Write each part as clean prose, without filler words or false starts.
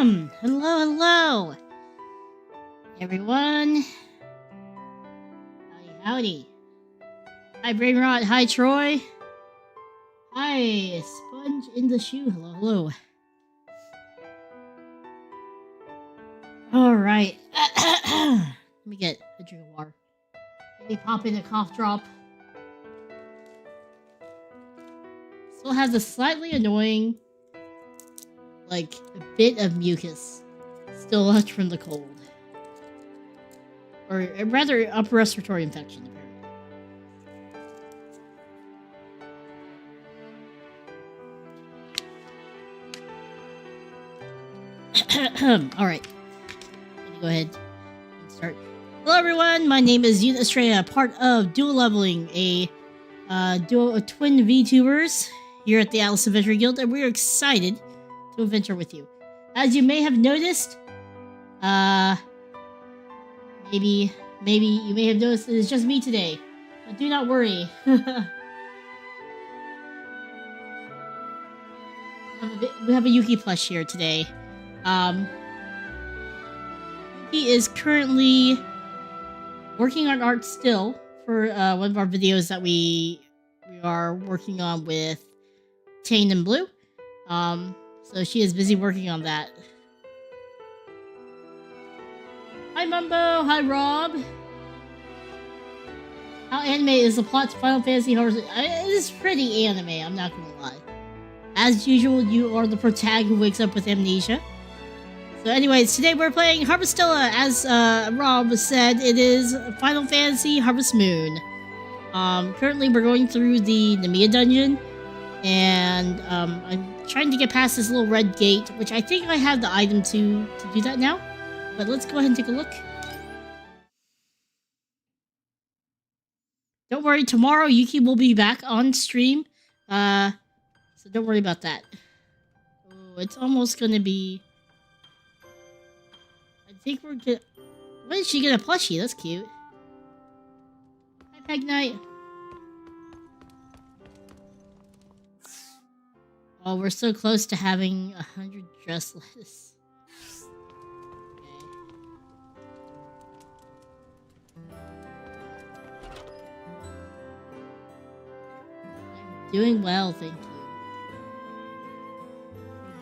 Hello, hello, everyone. Howdy, howdy. Hi, Brainrot. Hi, Troy. Hi, Sponge in the Shoe. Hello, hello. All right. Let me get a drink of water. Maybe pop in a cough drop. Still has a slightly annoying, like, a bit of mucus still left from the cold. Or rather, upper respiratory infection, apparently. Alright. Let me go ahead and start. Hello, everyone. My name is Yuna Astrea, part of Dual Leveling, a twin VTubers here at the Atlas Adventure Guild, and we're excited to adventure with you. As you may have noticed, maybe you may have noticed that it's just me today, but do not worry. We have a Yuki plush here today. Yuki is currently working on art still for one of our videos that we are working on with Tane and Blue. So she is busy working on that. Hi Mumbo, hi Rob. How anime is the plot to Final Fantasy Harvestella? It is pretty anime, I'm not gonna lie. As usual, you are the protag who wakes up with amnesia. So anyways, today we're playing Harvestella. As Rob said, it is Final Fantasy Harvest Moon. Currently we're going through the Nemea dungeon, and I'm trying to get past this little red gate, which I think I have the item to do that now. But let's go ahead and take a look. Don't worry, tomorrow Yuki will be back on stream. So don't worry about that. Oh, it's almost gonna be... I think we're gonna... When did she get a plushie? That's cute. Hi, Peg Knight. Oh, we're so close to having 100 dressless. I'm doing well, thank you.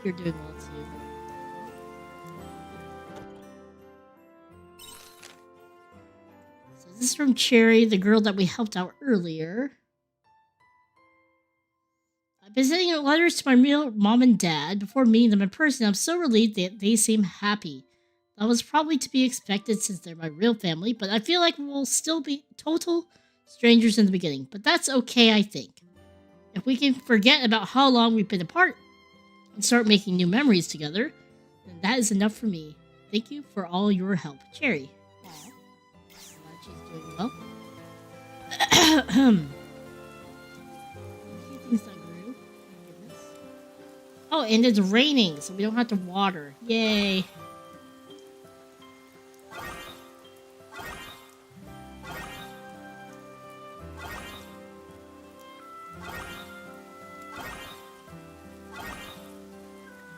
You're doing well too. So this is from Cherry, the girl that we helped out earlier. I've been sending letters to my real mom and dad before meeting them in person. I'm so relieved that they seem happy. That was probably to be expected since they're my real family, but I feel like we'll still be total strangers in the beginning. But that's okay, I think. If we can forget about how long we've been apart and start making new memories together, then that is enough for me. Thank you for all your help. Cherry. Aww. Glad she's doing well. Oh, and it's raining, so we don't have to water. Yay.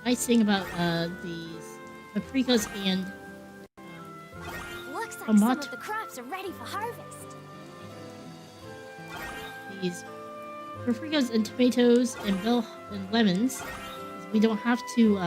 Nice thing about these paprikas and looks like some of the crops are ready for harvest. These paprikas and tomatoes and bell and lemons, we don't have to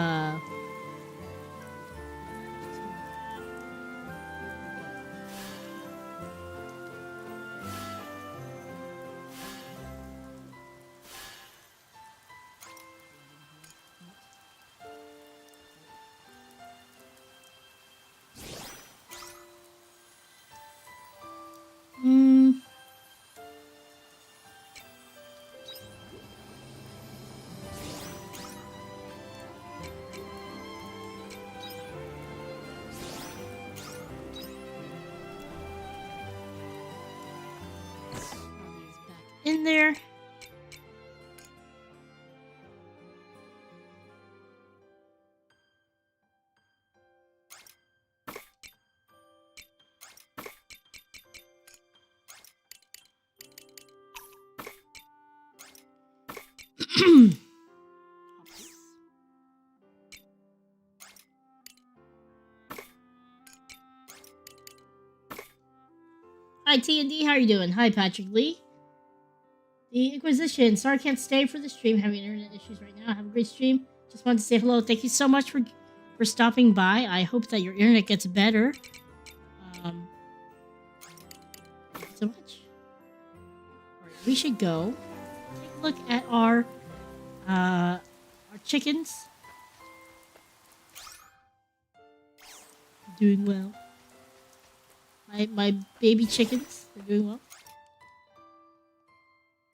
in there. Hi, T&D, how are you doing? Hi, Patrick Lee. The Inquisition. Sorry I can't stay for the stream. Having internet issues right now. Have a great stream. Just wanted to say hello. Thank you so much for stopping by. I hope that your internet gets better. Thank you so much. Alright, we should go take a look at our chickens. Doing well. My baby chickens, they're doing well.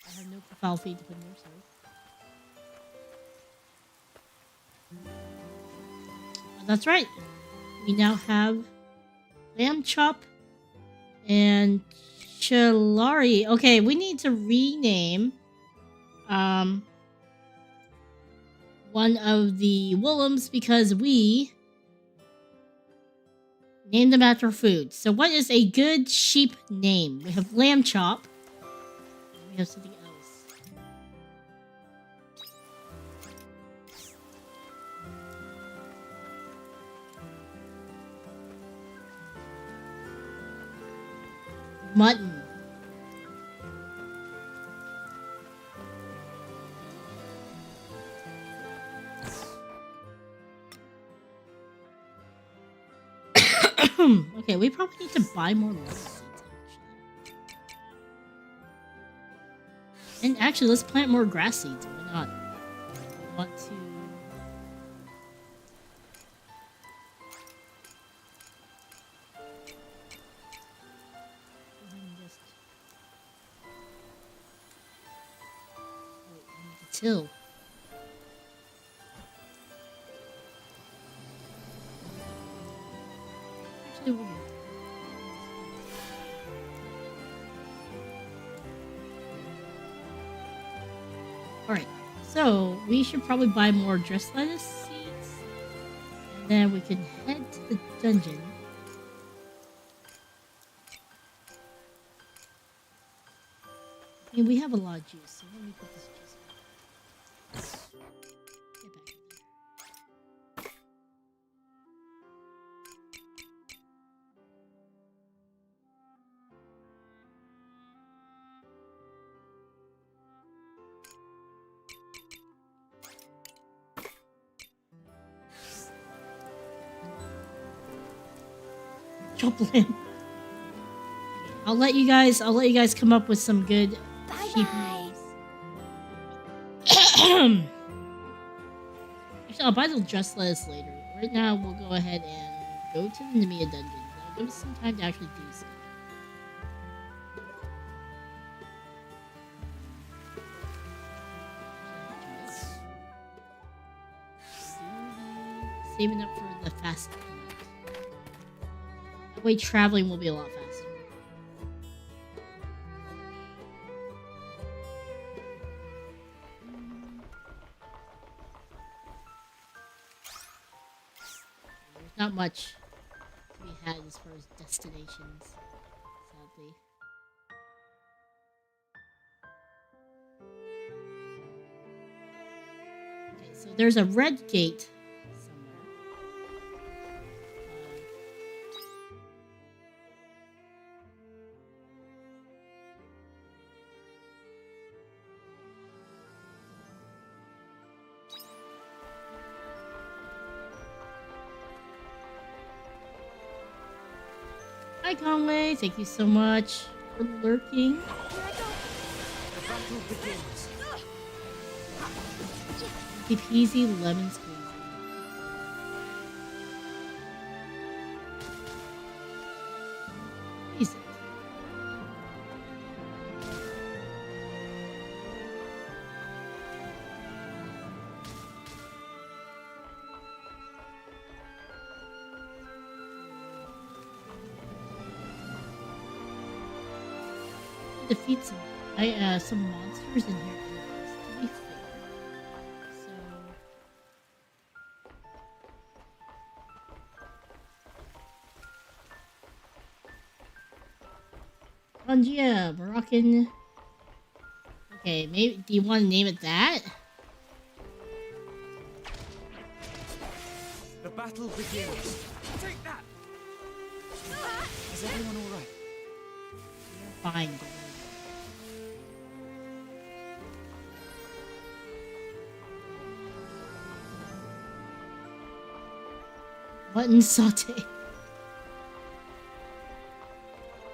I have no profile feed to put in there, sorry. Oh, that's right. We now have lamb chop and Chalari. Okay, we need to rename one of the Woolums because we named them after food. So what is a good sheep name? We have lamb chop. We have something else. Mutton. Okay, we probably need to buy more love seeds, actually. And actually, let's plant more grass seeds. Why not? We want to... Till. Actually, we'll... Alright, so we should probably buy more dress lettuce seeds. And then we can head to the dungeon. I mean, we have a lot of juice, so let me put this juice back. Get back in there. Chop lamb. I'll let you guys come up with some good sheep names. Actually, I'll buy the dress lettuce later. Right now, we'll go ahead and go to the Nemea dungeon. That'll give us some time to actually do so. Saving up for the fast path. That way traveling will be a lot faster. There's not much to be had as far as destinations, sadly. Okay, so there's a red gate somewhere. Hi Conway, thank you so much for lurking. The battle begins. Easy peasy lemon squeezy. Easy. Defeat some monsters in here anyways, to be fair. So Pangia, Moroccan. Okay, maybe do you want to name it that? The battle begins. Take that. Is everyone all right? fine. Don't worry. Mutton saute.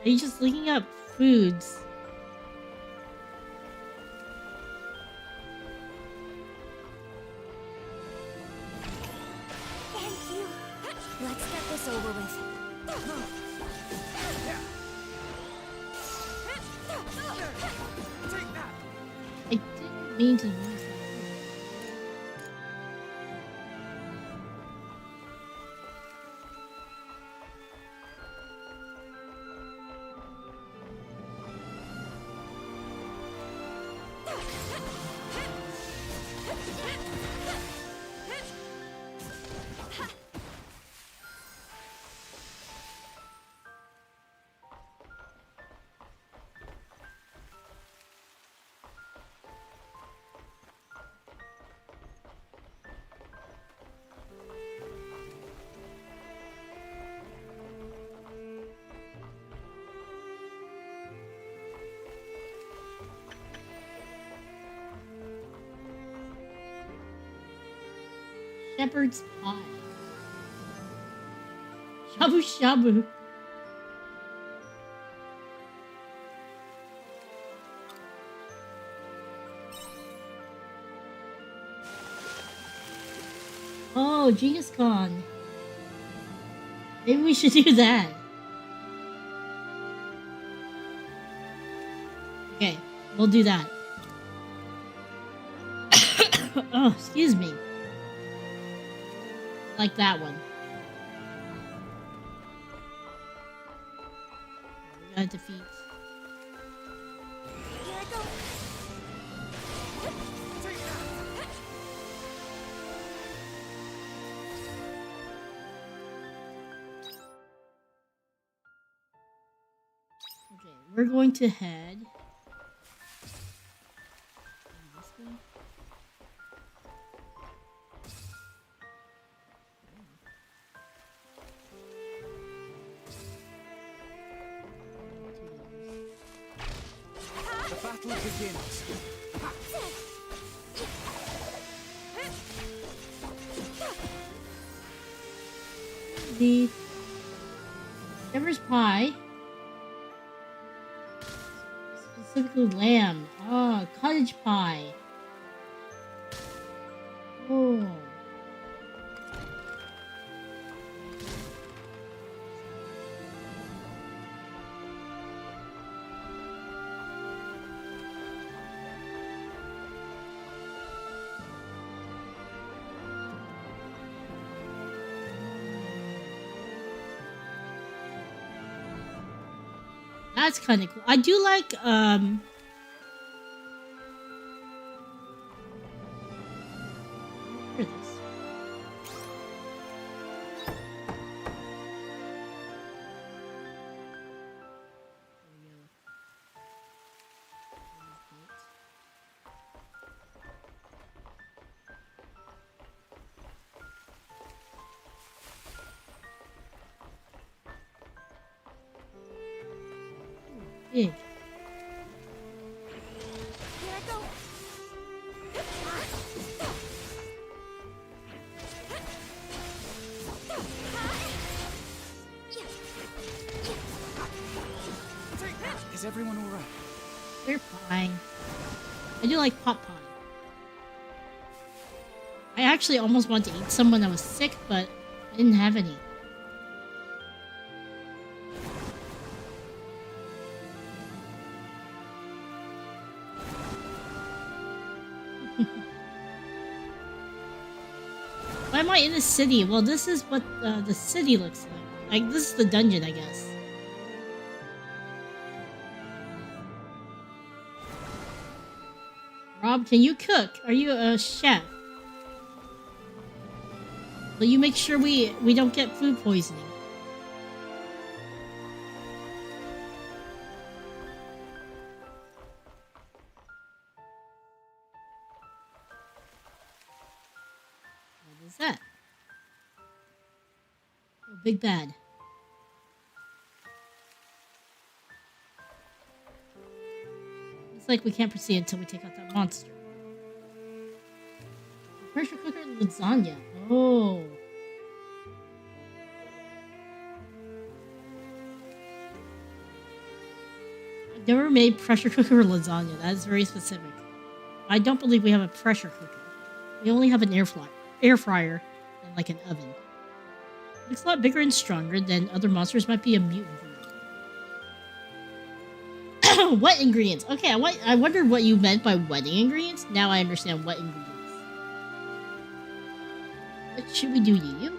Are you just looking up foods? Thank you. Let's get this over with. Take that! I didn't mean to use that. Shepherd's pie. Shabu shabu. Oh, Genus Con. Maybe we should do that. Okay, we'll do that. Oh, excuse me. Like that one. We gotta defeat. Here I go. Okay, we're going to head this way. The battle begins. The Shepherd's pie. Specifically lamb. Oh, cottage pie. Oh. That's kind of cool. I do like for this. Big. Here I go. Is everyone alright? They're fine. I do like pot pie. I actually almost wanted to eat some when I was sick, but I didn't have any. Why am I in the city? Well, this is what the city looks like. Like, this is the dungeon, I guess. Rob, can you cook? Are you a chef? Will you make sure we don't get food poisoning? What is that? Oh, big bad. Looks like we can't proceed until we take out that monster. Pressure cooker lasagna. Oh. I've never made pressure cooker lasagna. That is very specific. I don't believe we have a pressure cooker. We only have an air fryer and like an oven. Looks a lot bigger and stronger than other monsters. Might be a mutant version. What ingredients? Okay, I wondered what you meant by wedding ingredients. Now I understand what ingredients. What should we do to you?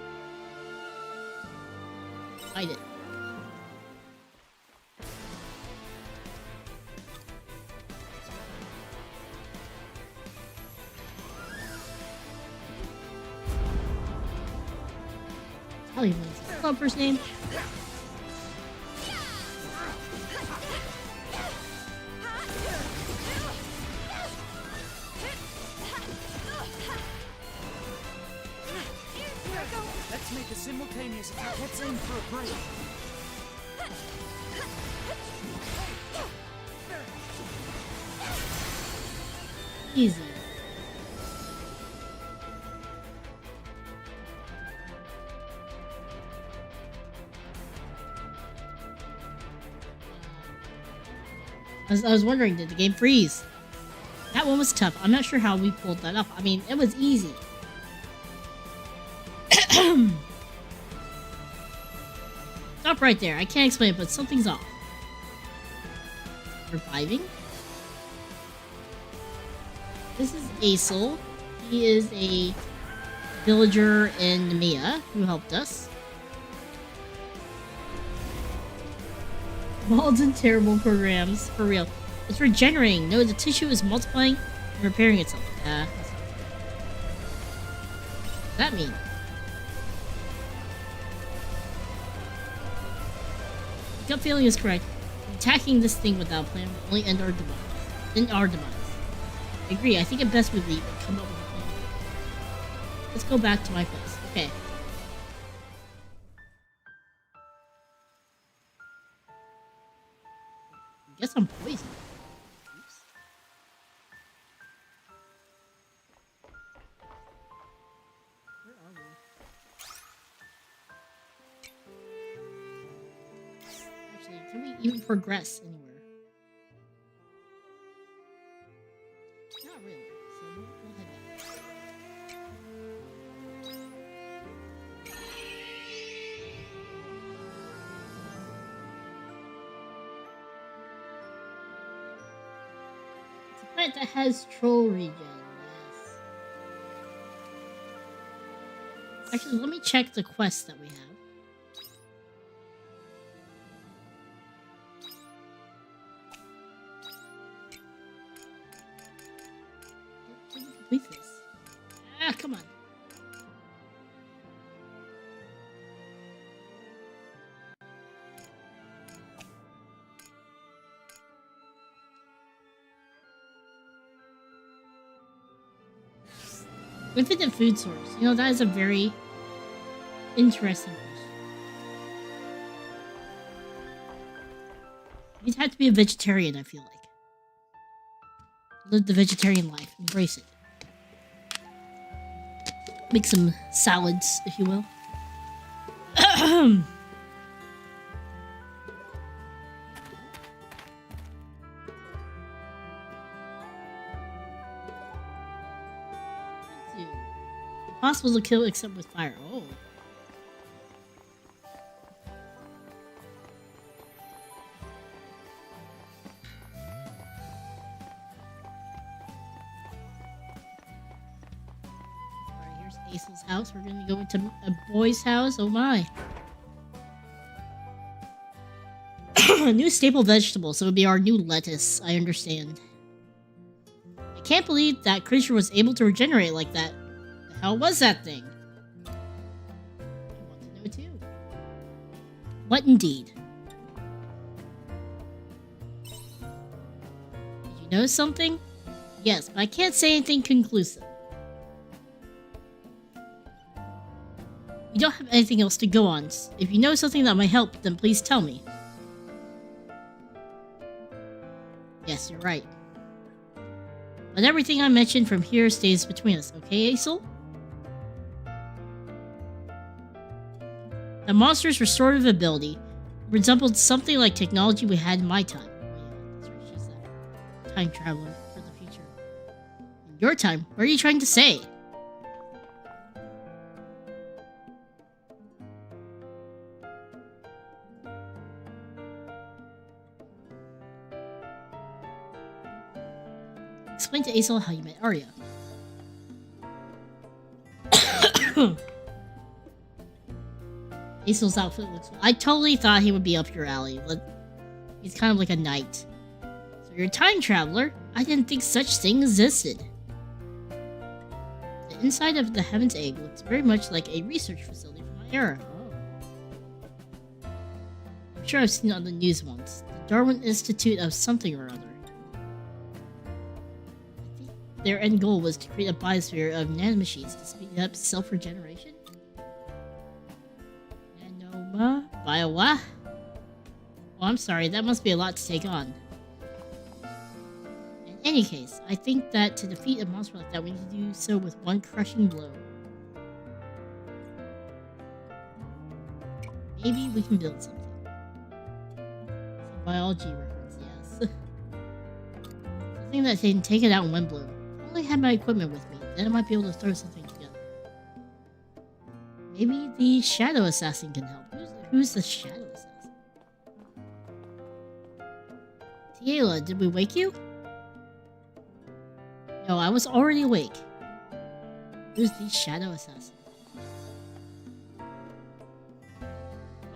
Fight it. Kelly wins. Hello, first name. Let's make a simultaneous attack. Let's aim for a break. Easy. I was wondering, did the game freeze? That one was tough. I'm not sure how we pulled that off. I mean, it was easy. Stop right there. I can't explain it, but something's off. Reviving? This is Aesel. He is a villager in Nemea who helped us. Bald and terrible programs, for real. It's regenerating. No, the tissue is multiplying and repairing itself. What's that mean? Gut feeling is correct. Attacking this thing without plan will only end our demise. I agree. I think it best we leave and come up with a plan. Let's go back to my place. Okay. I guess I'm poisoned. Oops. Where are we? Actually, can we even progress anywhere? Not really. So we'll head back. It's a planet that has troll regen, yes. Actually, let me check the quest that we have. Did we complete this? Ah, come on. Infinite food source. You know, that is a very interesting question. You'd have to be a vegetarian, I feel like. Live the vegetarian life. Embrace it. Make some salads, if you will. Impossible to kill except with fire. Oh. Alright, here's Aesel's house. We're gonna go into a boy's house. Oh my. A new staple vegetable, so it'll be our new lettuce. I understand. I can't believe that creature was able to regenerate like that. How was that thing? I want to know too. What indeed? Did you know something? Yes, but I can't say anything conclusive. We don't have anything else to go on. If you know something that might help, then please tell me. Yes, you're right. But everything I mentioned from here stays between us, okay, Aesol? The monster's restorative ability resembled something like technology we had in my time. That's right, she's a time traveler for the future. In your time? What are you trying to say? Explain to Aesol how you met Arya. Aesol's outfit looks... I totally thought he would be up your alley. He's kind of like a knight. So you're a time traveler? I didn't think such thing existed. The inside of the Heaven's Egg looks very much like a research facility from my era. Oh. I'm sure I've seen it on the news once. The Darwin Institute of something or other. Their end goal was to create a biosphere of nanomachines to speed up self-regeneration? Bio what? Oh, I'm sorry, that must be a lot to take on. In any case, I think that to defeat a monster like that, we need to do so with one crushing blow. Maybe we can build something. Some biology reference, yes. Something that can take it out in one blow. If I only had my equipment with me, then I might be able to throw something together. Maybe the Shadow Assassin can help. Who's the Shadow Assassin? Tiela, did we wake you? No, I was already awake. Who's the Shadow Assassin?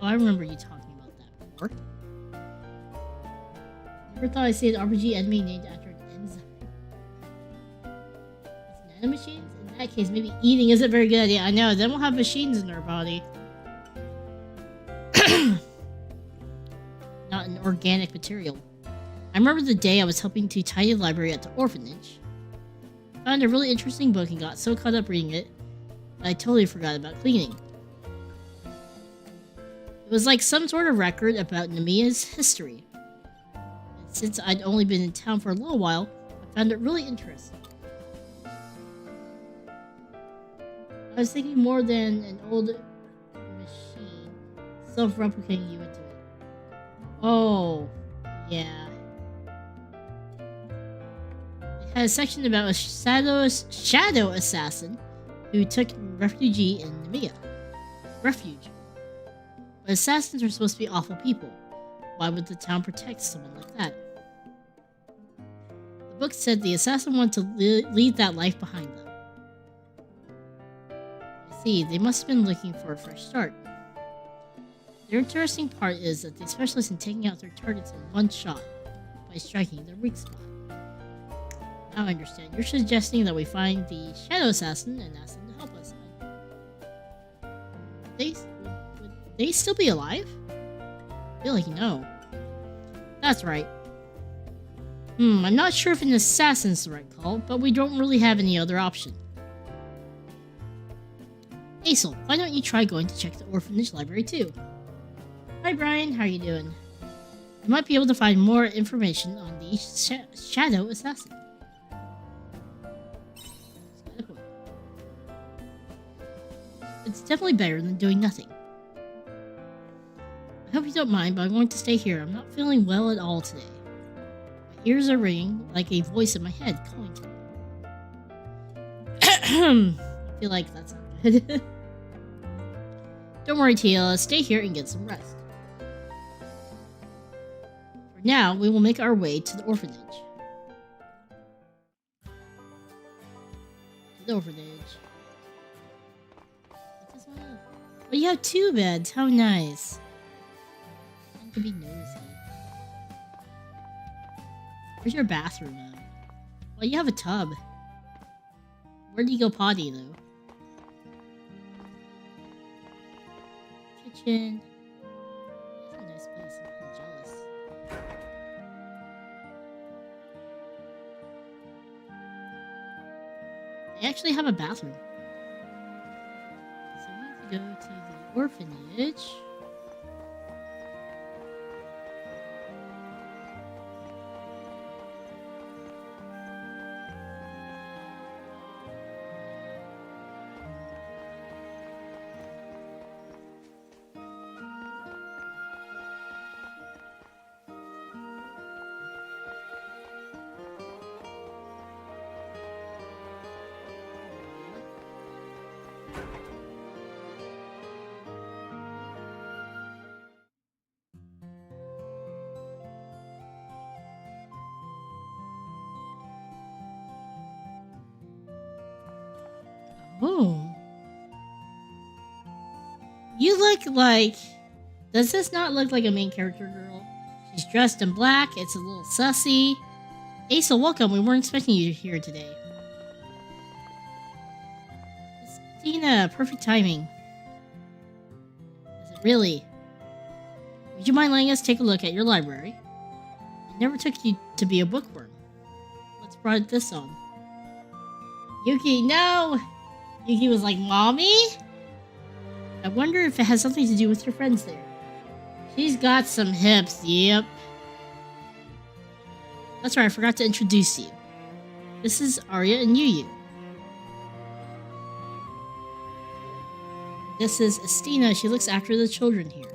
Oh, I remember you talking about that before. Never thought I'd see an RPG enemy named after an enzyme. It's nanomachines? In that case, maybe eating isn't a very good idea. I know, then we'll have machines in our body. Not an organic material. I remember the day I was helping to tidy the library at the orphanage. I found a really interesting book and got so caught up reading it that I totally forgot about cleaning. It was like some sort of record about Nemea's history. And since I'd only been in town for a little while, I found it really interesting. I was thinking more than an old machine self-replicating you into it. Oh, yeah. It had a section about a shadow assassin who took refuge in Nemea. Refuge. But assassins are supposed to be awful people. Why would the town protect someone like that? The book said the assassin wanted to leave that life behind them. I see, they must have been looking for a fresh start. The interesting part is that they specialize in taking out their targets in one shot by striking their weak spot. Now I understand. You're suggesting that we find the Shadow Assassin and ask them to help us. Would they still be alive? I feel like no. That's right. I'm not sure if an assassin's the right call, but we don't really have any other option. Aesol, why don't you try going to check the orphanage library too? Hi Brian, how are you doing? You might be able to find more information on the Shadow Assassin. It's definitely better than doing nothing. I hope you don't mind, but I'm going to stay here. I'm not feeling well at all today. My ears are ringing like a voice in my head calling to me. I feel like that's not good. Don't worry, Tiela. Stay here and get some rest. For now, we will make our way to the orphanage. Oh, you have 2 beds. How nice. I could be nosy. Where's your bathroom at? Well, you have a tub. Where do you go potty, though? Kitchen. That's a nice place. I'm jealous. They actually have a bathroom. So we need to go to the orphanage. Oh. You look like... Does this not look like a main character girl? She's dressed in black, it's a little sussy. Asa, welcome, we weren't expecting you here today. Christina, perfect timing. Is it really? Would you mind letting us take a look at your library? It never took you to be a bookworm. Let's brought this on. Yuki, no! Yuki was like, Mommy? I wonder if it has something to do with your friends there. She's got some hips, yep. That's right, I forgot to introduce you. This is Arya and Yuyu. This is Estina, she looks after the children here.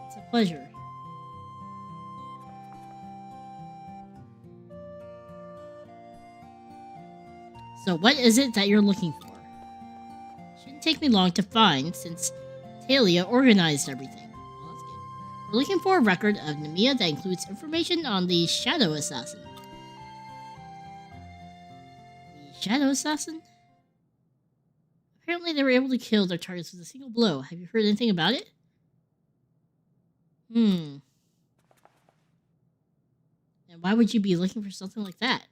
It's a pleasure. So what is it that you're looking for? Shouldn't take me long to find since Talia organized everything. Well, that's good. We're looking for a record of Nemea that includes information on the Shadow Assassin. The Shadow Assassin? Apparently they were able to kill their targets with a single blow. Have you heard anything about it? And why would you be looking for something like that?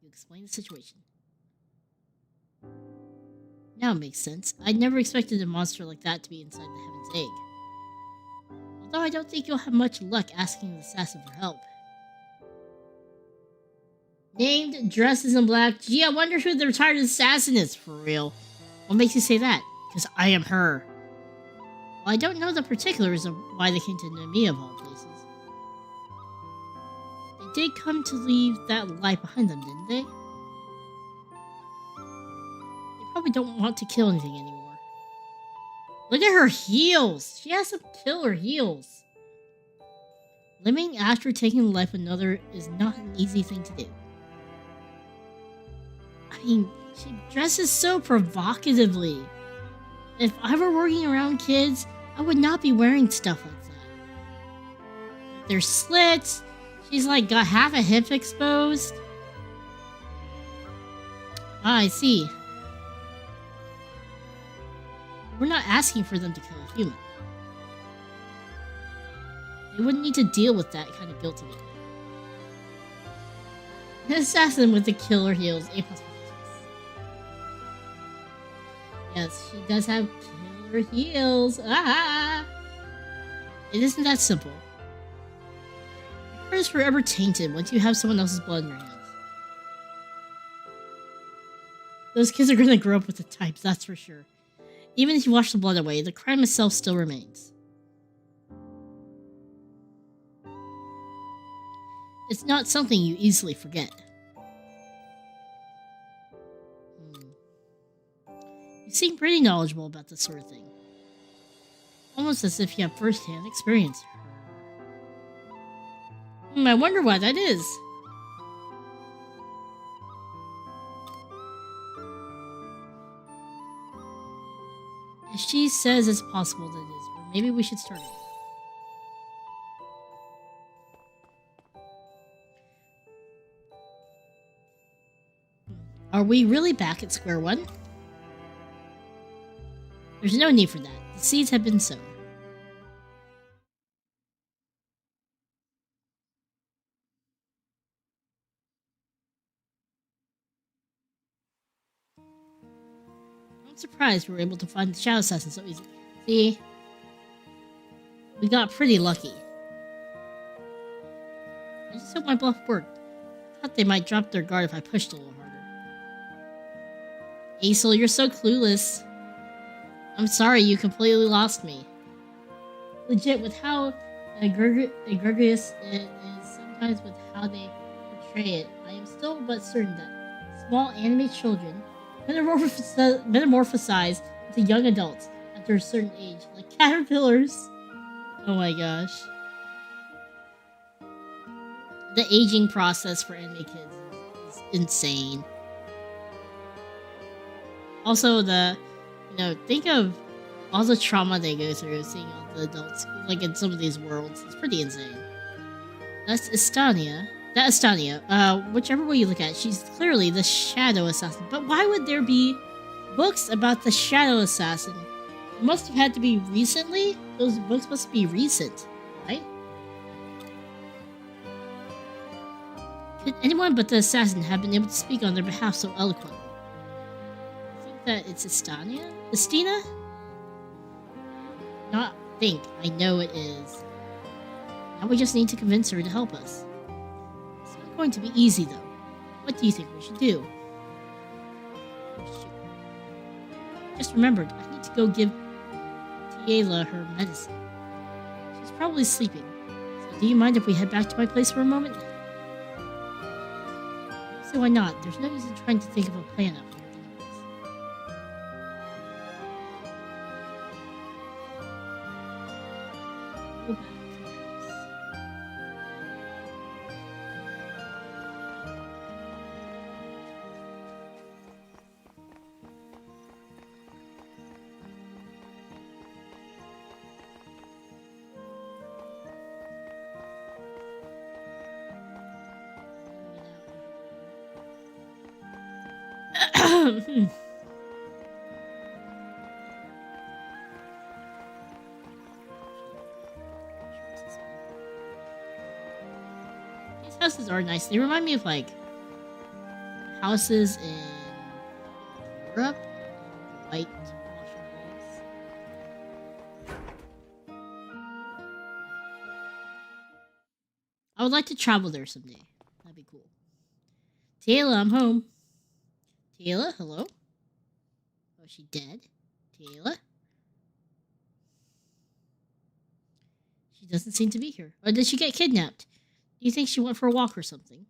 You explain the situation. Now it makes sense. I never expected a monster like that to be inside the Heaven's Egg. Although I don't think you'll have much luck asking the assassin for help. Named, dresses in black. Gee, I wonder who the retired assassin is, for real. What makes you say that? Because I am her. Well, I don't know the particulars of why they came to Nemea of all places. They did come to leave that life behind them, didn't they? They probably don't want to kill anything anymore. Look at her heels! She has some killer heels. Living after taking the life of another is not an easy thing to do. I mean, she dresses so provocatively. If I were working around kids, I would not be wearing stuff like that. There's slits. She's like got half a hip exposed. Ah, I see. We're not asking for them to kill a human. They wouldn't need to deal with that kind of guilt together. An assassin with the killer heels. A++++. Yes, she does have killer heels. Ah! It isn't that simple. Your heart is forever tainted once you have someone else's blood in your hands. Those kids are gonna grow up with the types, that's for sure. Even if you wash the blood away, the crime itself still remains. It's not something you easily forget. You seem pretty knowledgeable about this sort of thing. Almost as if you have first-hand experience. I wonder why that is. If she says it's possible that it is, or maybe we should start it. Are we really back at square one? There's no need for that. The seeds have been sown. I'm surprised we were able to find the Shadow Assassin so easily. See? We got pretty lucky. I just hope my bluff worked. I thought they might drop their guard if I pushed a little harder. Aesel, you're so clueless. I'm sorry, you completely lost me. Legit, with how egregious it is sometimes with how they portray it, I am still but certain that small anime children metamorphosize into young adults after a certain age, like caterpillars. Oh my gosh. The aging process for anime kids is insane. Also, think of all the trauma they go through seeing all the adults, like in some of these worlds. It's pretty insane. That's Estania. That Estania. Whichever way you look at it, she's clearly the Shadow Assassin. But why would there be books about the Shadow Assassin? It must have had to be recently. Those books must be recent, right? Could anyone but the assassin have been able to speak on their behalf so eloquently? I think that it's Estania? Estina? Not think. I know it is. Now we just need to convince her to help us. It's not going to be easy, though. What do you think we should do? Just remembered, I need to go give Tiela her medicine. She's probably sleeping. So do you mind if we head back to my place for a moment? So why not? There's no use in trying to think of a plan up here. Go back to the house. These houses are nice. They remind me of like houses in Europe. White washer walls. I would like to travel there someday. That'd be cool. Taylor, I'm home. Taylor, hello? Oh, is she dead? Taylor? She doesn't seem to be here. Or did she get kidnapped? Do you think she went for a walk or something?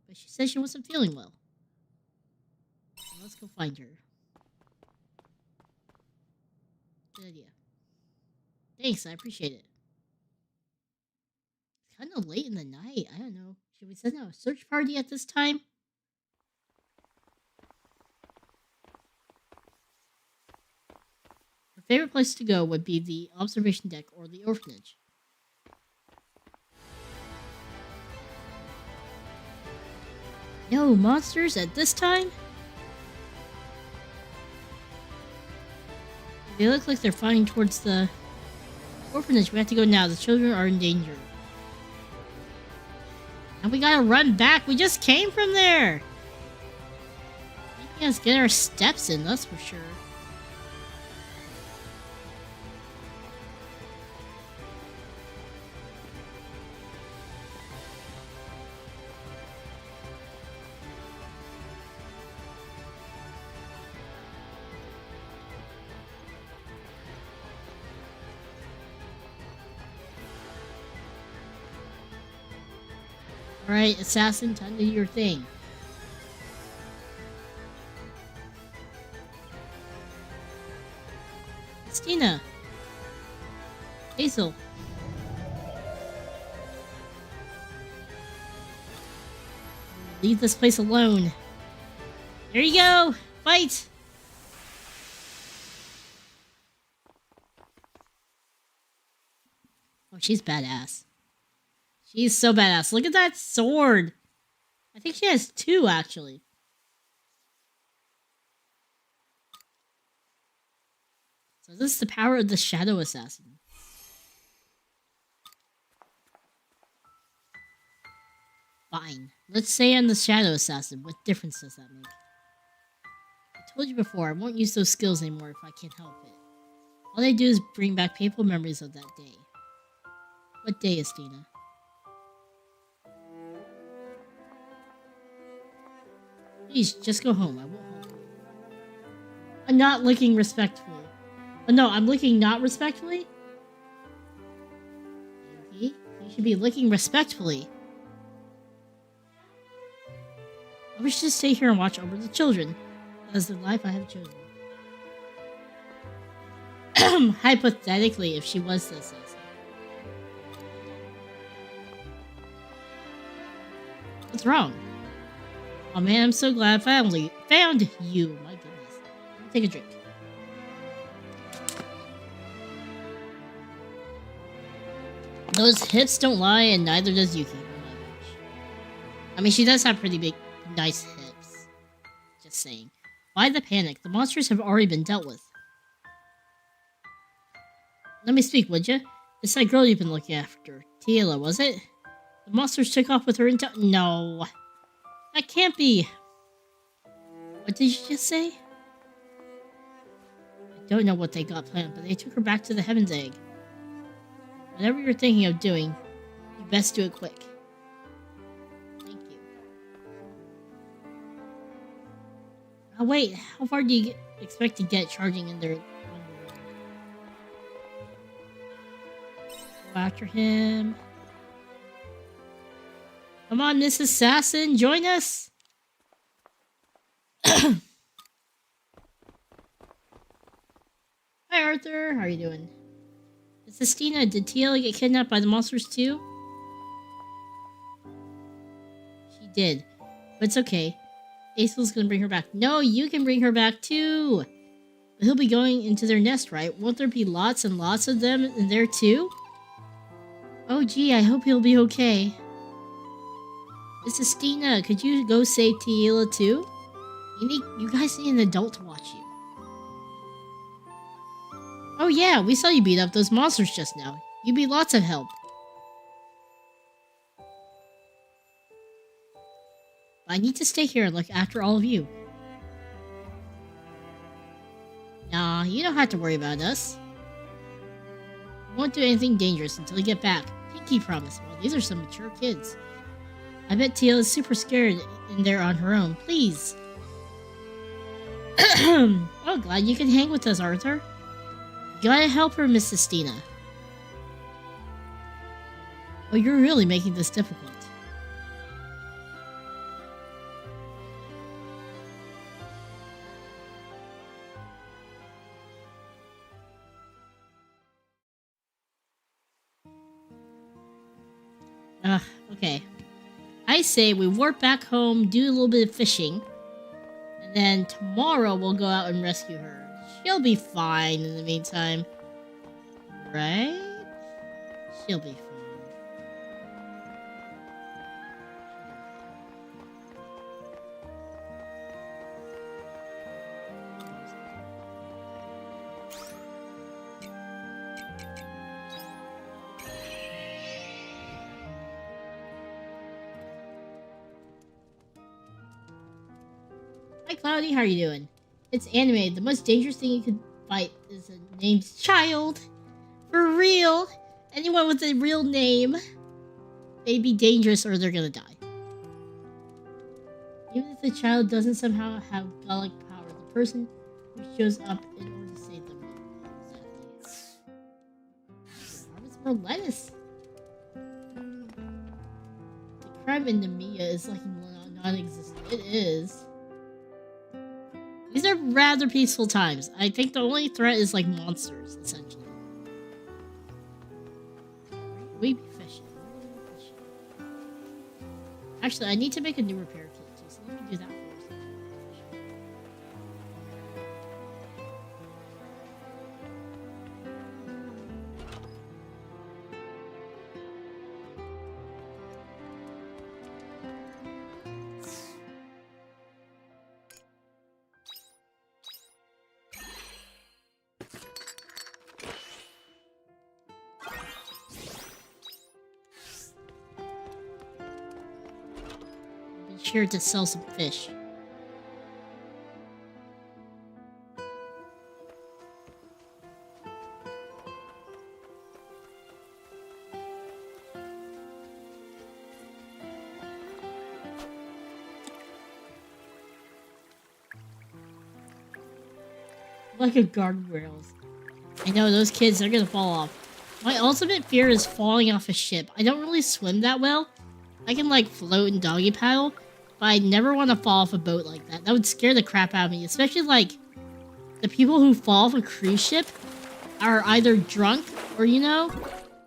But she said she wasn't feeling well. So let's go find her. Good idea. Thanks, I appreciate it. It's kind of late in the night. I don't know. Should we send out a search party at this time? Her favorite place to go would be the observation deck or the orphanage. No monsters at this time? They look like they're flying towards the orphanage. We have to go now. The children are in danger. And we gotta run back. We just came from there. Making us get our steps in, that's for sure. Alright, assassin, time to do your thing. Christina. Hazel. Leave this place alone. There you go! Fight! Oh, she's badass. She's so badass. Look at that sword. I think she has two, actually. So this is the power of the Shadow Assassin. Fine. Let's say I'm the Shadow Assassin. What difference does that make? I told you before, I won't use those skills anymore if I can't help it. All they do is bring back painful memories of that day. What day is Dina? Please, just go home. I won't help you. I'm not looking respectfully. Oh, no, I'm looking not respectfully? Yuki, you should be looking respectfully. I wish to stay here and watch over the children. That is the life I have chosen. Hypothetically, if she was the assassin. What's wrong? Oh man, I'm so glad I finally found you. My goodness. Let me take a drink. Those hips don't lie, and neither does Yuki. Oh my gosh. I mean, she does have pretty big, nice hips. Just saying. Why the panic? The monsters have already been dealt with. Let me speak, would you? It's that girl you've been looking after. Tila, was it? The monsters took off with her intel. No. That can't be. What did you just say? I don't know what they got planned, but they took her back to the Heaven's Egg. Whatever you're thinking of doing, you best do it quick. Thank you. Oh wait, how far do you expect to get charging in there? Go after him. Come on, Miss Assassin, join us! Hi Arthur, how are you doing? Miss Estina, did Tila get kidnapped by the monsters too? She did, but it's okay. Ace's gonna bring her back. No, you can bring her back too! But he'll be going into their nest, right? Won't there be lots and lots of them in there too? Oh gee, I hope he'll be okay. Miss Estina, could you go save Tila too? You guys need an adult to watch you. Oh yeah, we saw you beat up those monsters just now. You'd be lots of help. I need to stay here and look after all of you. Nah, you don't have to worry about us. We won't do anything dangerous until you get back. Pinky promise. Well, these are some mature kids. I bet Tila is super scared in there on her own. Please. Oh, glad you can hang with us, Arthur. You gotta help her, Miss Estina. Oh, you're really making this difficult. Okay. I say we warp back home, do a little bit of fishing, and then tomorrow we'll go out and rescue her. She'll be fine in the meantime. Right? She'll be fine. Hi Cloudy, how are you doing? It's anime. The most dangerous thing you could fight is a named child. For real. Anyone with a real name may be dangerous or they're gonna die. Even if the child doesn't somehow have godlike power, the person who shows up in order to save them will. Exactly. Harvest more lettuce. The crime in Nemea is like non-existent. It is. These are rather peaceful times. I think the only threat is like monsters, essentially. We be fishing. Actually, I need to make a new repair kit too, so let me do that first. Here to sell some fish. Like a guardrails. I know those kids, they're gonna fall off. My ultimate fear is falling off a ship. I don't really swim that well. I can like float and doggy paddle. But I never want to fall off a boat like that. That would scare the crap out of me. Especially, like, the people who fall off a cruise ship are either drunk or, you know,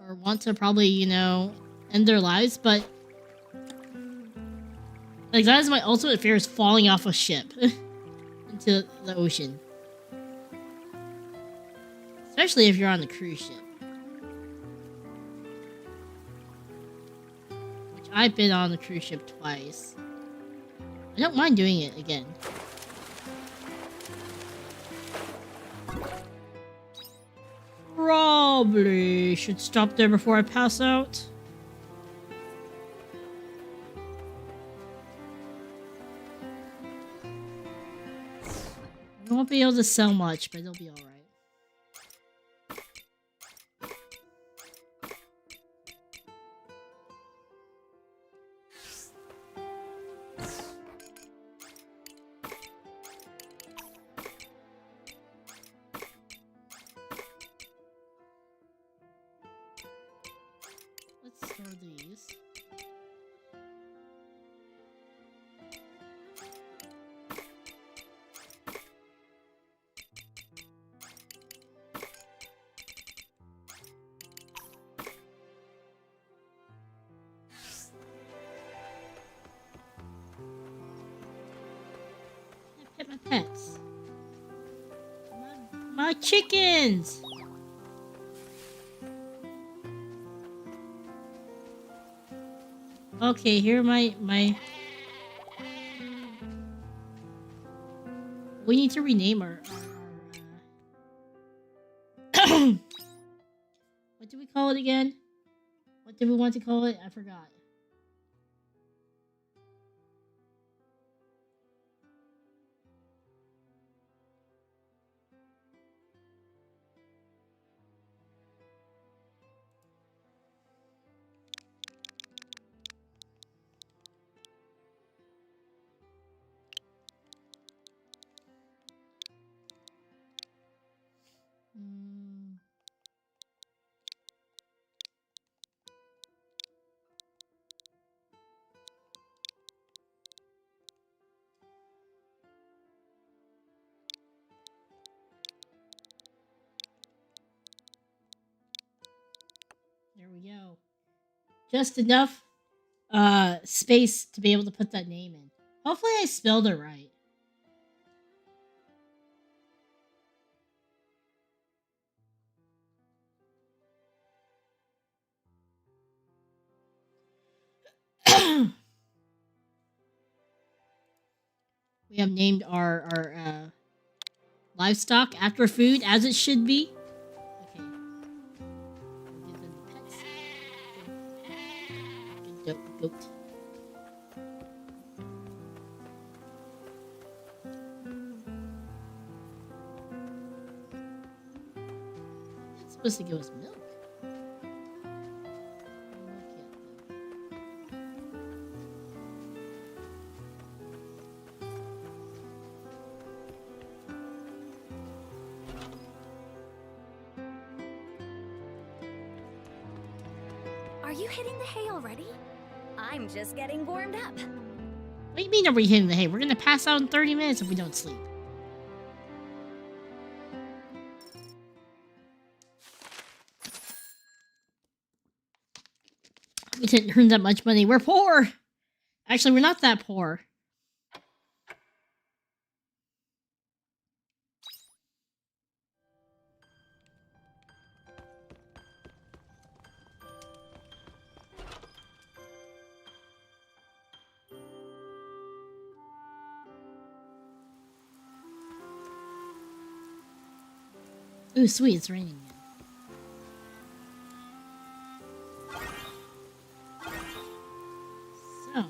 or want to probably, you know, end their lives. But Like, that is my ultimate fear, is falling off a ship into the ocean. Especially if you're on the cruise ship. Which I've been on the cruise ship twice. I don't mind doing it again. Probably should stop there before I pass out. I won't be able to sell much, but it'll be alright. Let's store these. Pet my pets. My chickens! Okay, here are my... We need to rename our what do we call it again? What did we want to call it? I forgot. There we go. Just enough space to be able to put that name in. Hopefully I spelled it right. We have named our livestock after food, as it should be. Okay. We'll give them the pets. Good goat. It's supposed to give us milk. Are you hitting the hay already? I'm just getting warmed up. What do you mean are we hitting the hay? We're gonna pass out in 30 minutes if we don't sleep. We didn't earn that much money. We're poor! Actually, we're not that poor. Ooh, sweet, it's raining again. So...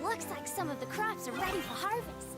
Looks like some of the crops are ready for harvest.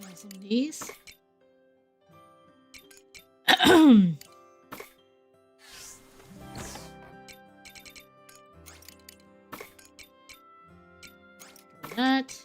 Selling some of these. That.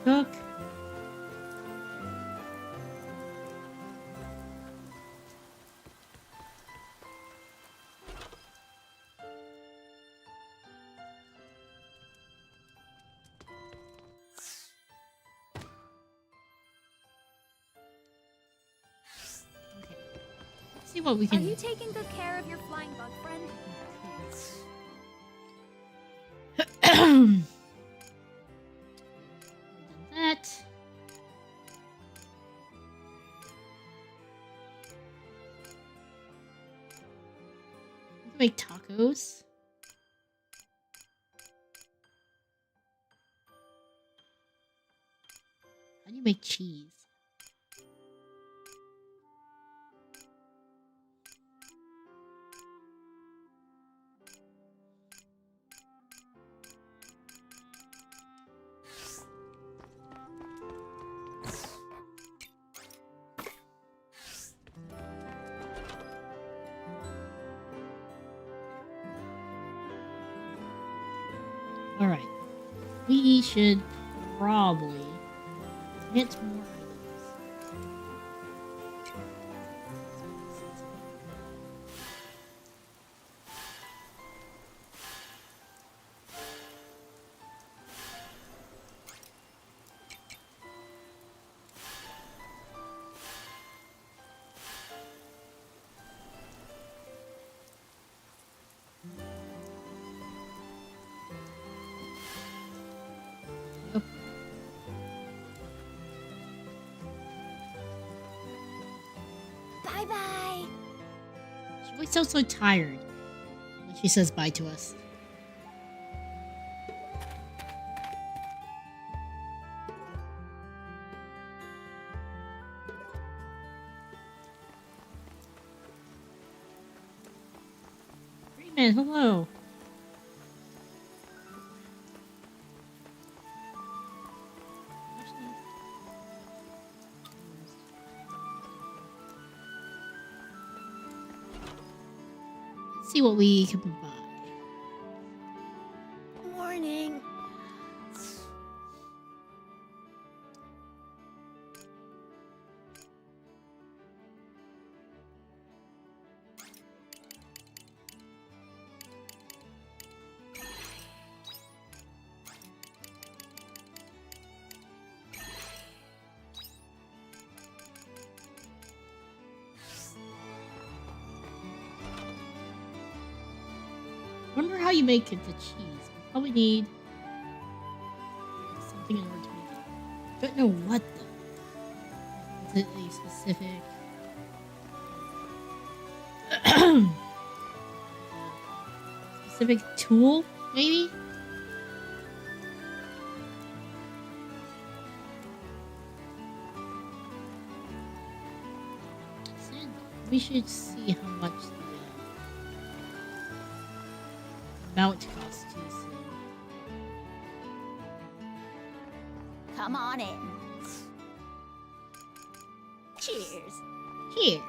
Cook. See what we Are can. you taking good care of your flying bug friend? That. We can make tacos. How do you make cheese? Alright. We should probably get more items. Yep. Bye-bye. She always sounds so tired when she says bye to us. Freeman, hello. Let's see what we can buy. Morning. Wonder how you make it the cheese. We probably need something in order to make it. Don't know what though. Is it a specific specific tool, maybe? We should see how much the amount costs to see. Come on in. Cheers. Cheers.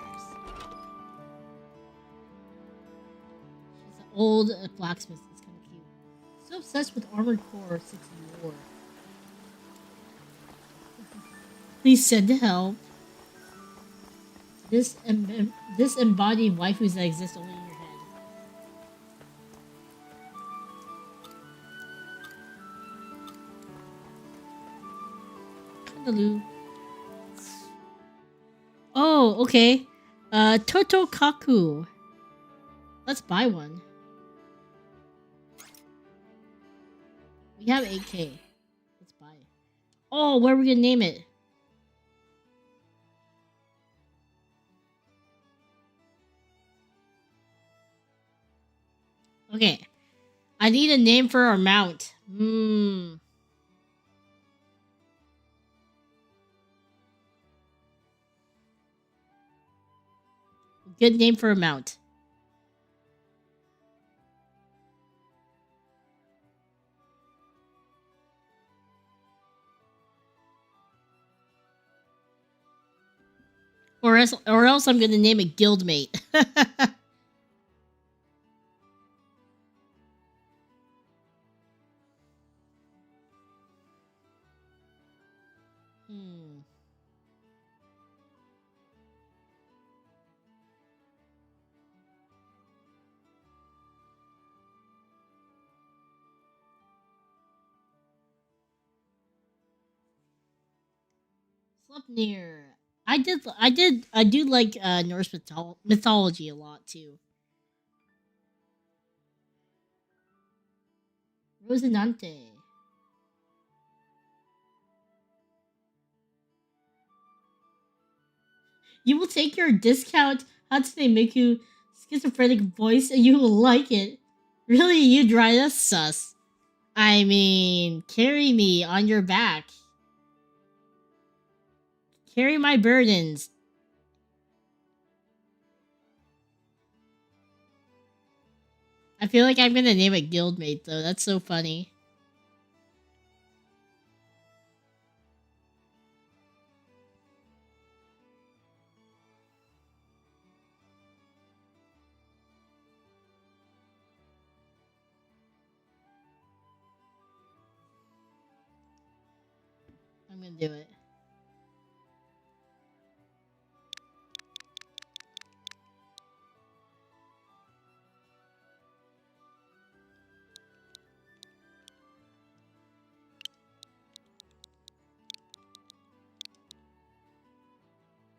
She's an old blacksmith. It's kind of cute. So obsessed with Armored Core 64. Please send help. This embodied waifus that exist only in your head. Hello. Oh, okay. Totokaku. Let's buy one. We have 8K. Let's buy it. Oh, where are we gonna name it? Okay. I need a name for our mount. Good name for a mount. Or else I'm gonna name it Guildmate. Sleipnir. I do like Norse mythology a lot too. Rosinante. You will take your discount Hatsune Miku schizophrenic voice and you will like it. Really, you dry us sus. I mean, carry me on your back. Carry my burdens. I feel like I'm gonna name it Guildmate though. That's so funny. I'm gonna do it.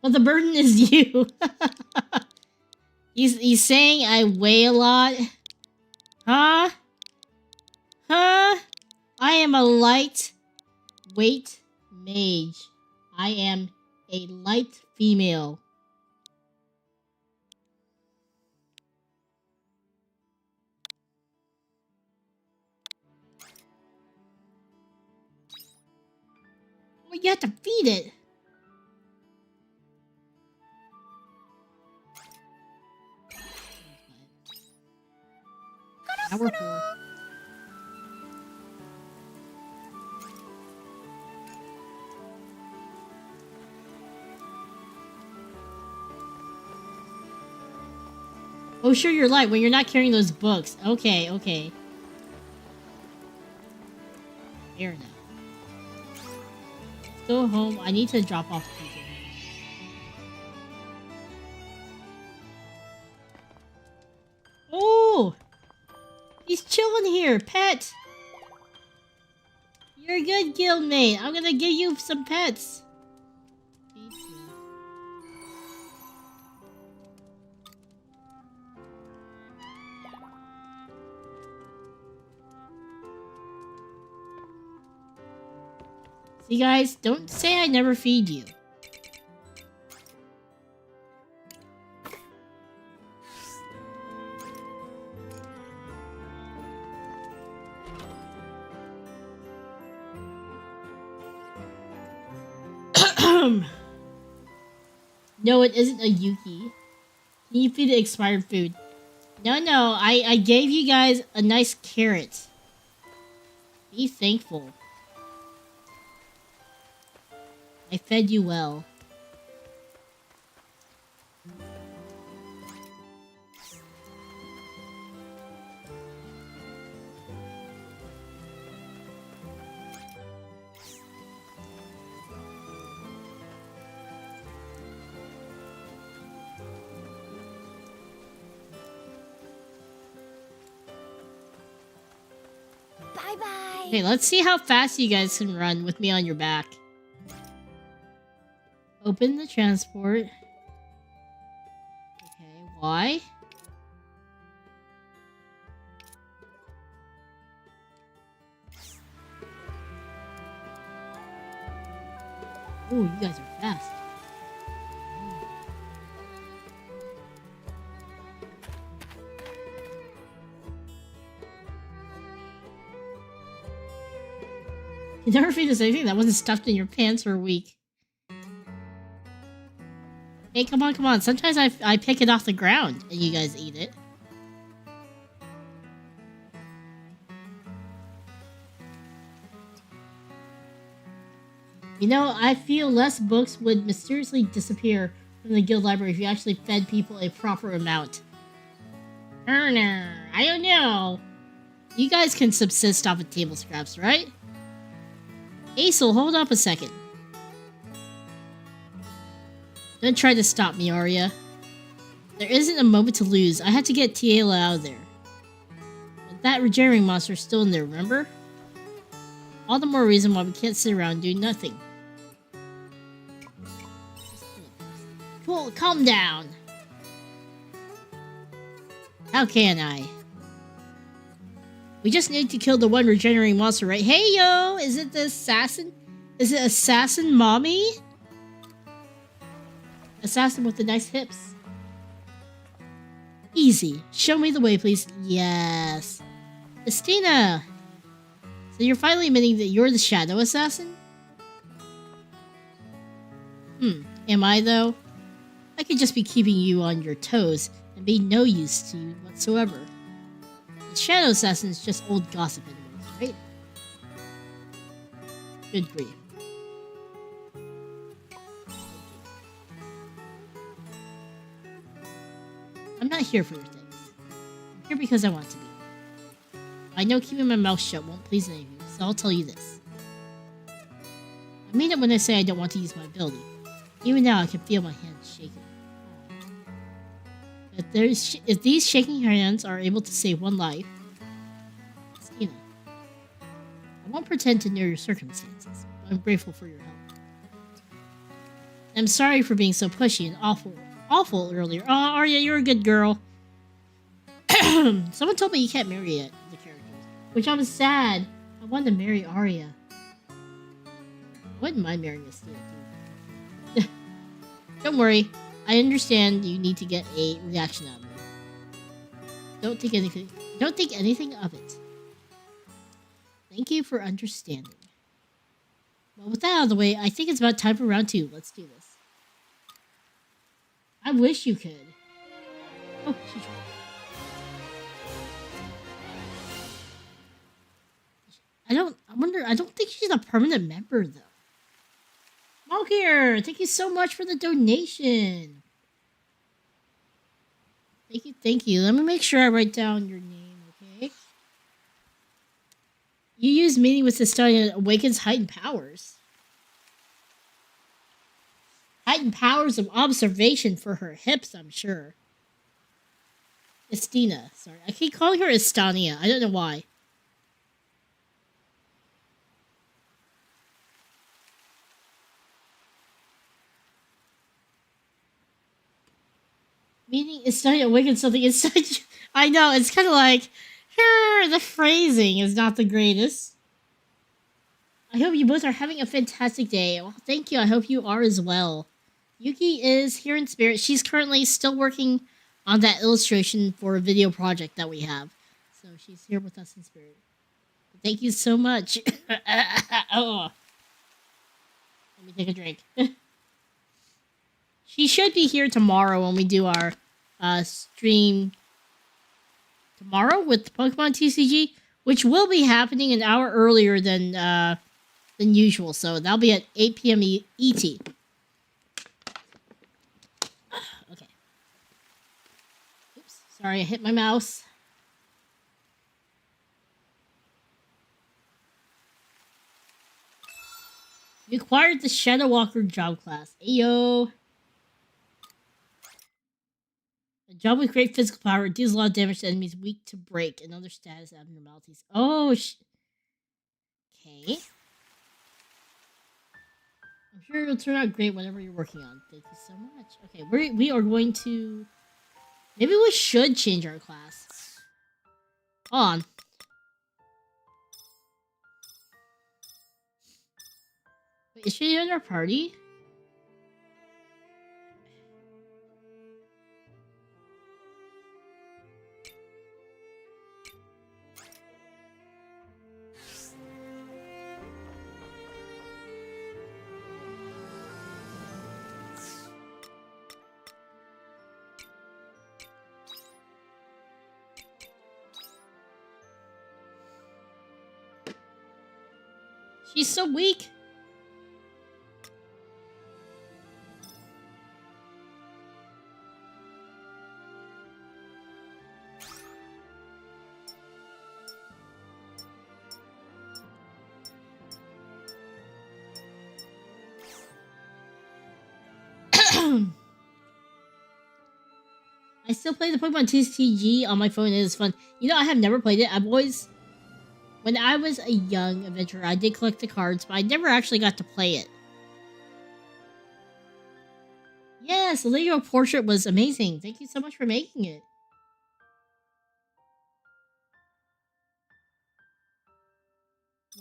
But the burden is you. He's saying I weigh a lot. Huh? Huh? I am a lightweight mage. I am a light female. Well, you have to feed it. Hour 4. Oh, sure, you're light when you're not carrying those books. Okay, okay. Fair enough. Let's go home. I need to drop off the people. Oh! He's chilling here, pet! You're a good guildmate. I'm gonna give you some pets. See, guys, don't say I never feed you. No, it isn't a Yuki. Can you feed it expired food? No, I gave you guys a nice carrot. Be thankful. I fed you well. Bye-bye. Okay, let's see how fast you guys can run with me on your back. Open the transport. Okay, why? Oh, you guys are fast. You never feed us anything that wasn't stuffed in your pants for a week. Hey, come on, come on. Sometimes I pick it off the ground and you guys eat it. You know, I feel less books would mysteriously disappear from the guild library if you actually fed people a proper amount. I don't know. You guys can subsist off of table scraps, right? Aesel, hold up a second. Don't try to stop me, Arya. There isn't a moment to lose. I had to get Tiela out of there. But that regenerating monster's still in there, remember? All the more reason why we can't sit around doing nothing. Cool, calm down. How can I? We just need to kill the one regenerating monster, right? Hey, yo! Is it the assassin? Is it Assassin Mommy? Assassin with the nice hips. Easy. Show me the way, please. Yes. Estina! So you're finally admitting that you're the Shadow Assassin? Am I, though? I could just be keeping you on your toes and be no use to you whatsoever. The Shadow Assassin is just old gossip anyways, right? Good grief. I'm not here for your things. I'm here because I want to be. I know keeping my mouth shut won't please any of you, so I'll tell you this. I mean it when I say I don't want to use my ability. Even now I can feel my hands shaking. If these shaking hands are able to save one life, Estina, I won't pretend to know your circumstances, but I'm grateful for your help. I'm sorry for being so pushy and awful earlier. Oh, Arya, you're a good girl. Someone told me you can't marry yet, the characters, which I was sad. I wanted to marry Arya. I wouldn't mind marrying Estina, too. Don't worry. I understand you need to get a reaction out of me. Don't think anything of it. Thank you for understanding. Well, with that out of the way, I think it's about time for round 2. Let's do this. I wish you could. Oh, she's right. I don't think she's a permanent member, though. Malkier, thank you so much for the donation. Thank you. Let me make sure I write down your name, okay? You use meeting with Custodian awakens heightened powers. Heightened powers of observation for her hips, I'm sure. Estina, sorry. I keep calling her Estania. I don't know why. Meaning Estania awakens something inside you. I know, it's kind of like, the phrasing is not the greatest. I hope you both are having a fantastic day. Well, thank you. I hope you are as well. Yuki is here in spirit. She's currently still working on that illustration for a video project that we have. So she's here with us in spirit. Thank you so much. Oh. Let me take a drink. She should be here tomorrow when we do our stream tomorrow with Pokemon TCG, which will be happening an hour earlier than usual. So that'll be at 8 p.m. ET. Okay. Oops. Sorry, I hit my mouse. You acquired the Shadow Walker job class. Ayo. A job with great physical power deals a lot of damage to enemies weak to break and other status abnormalities. Oh, okay. I'm sure it'll turn out great whatever you're working on. Thank you so much. Okay, we are going to... Maybe we should change our class. Hold on. Wait, is she in our party? She's so weak. I still play the Pokemon TCG on my phone. It is fun. You know, I have never played it. I've always... When I was a young adventurer, I did collect the cards, but I never actually got to play it. Yes, the Lego portrait was amazing. Thank you so much for making it.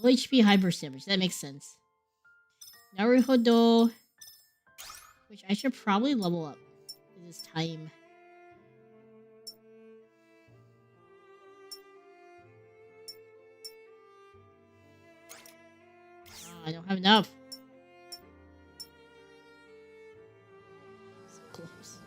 Low HP, high burst damage. That makes sense. Naruhodo. Which I should probably level up. It is time. Oh, I don't have enough. So close.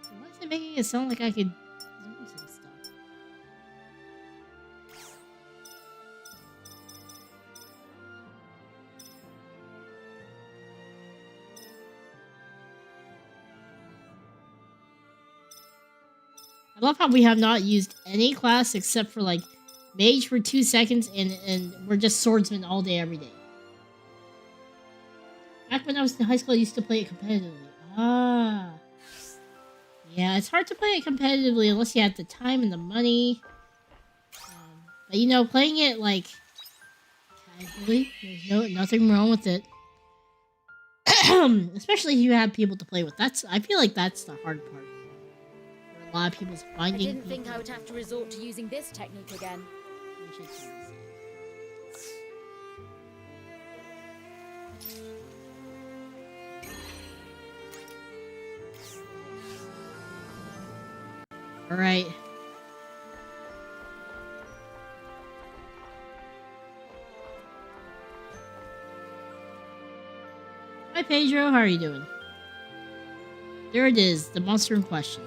Why is it making it sound like I could do some stuff? I love how we have not used any class except for like mage for 2 seconds and we're just swordsmen all day every day. Back when I was in high school I used to play it competitively. Ah. Yeah, it's hard to play it competitively unless you have the time and the money. But you know, playing it like casually, there's nothing wrong with it. Especially if you have people to play with. I feel like that's the hard part. A lot of people's finding. I didn't think I would have to resort to using this technique again. All right. Hi Pedro, how are you doing? There it is, the monster in question.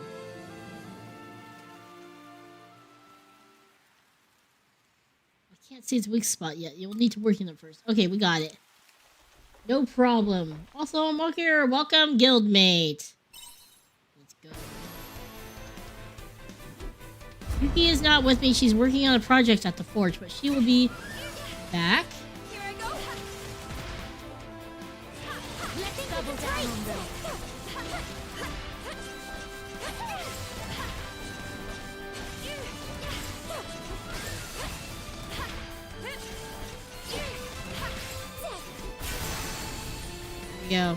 Can't see its weak spot yet. You'll need to work in it first. Okay, we got it. No problem. Also, I'm here. Welcome, Guildmate. Let's go. Yuki is not with me. She's working on a project at the forge, but she will be back. Here I go. Let's double down on them. Go.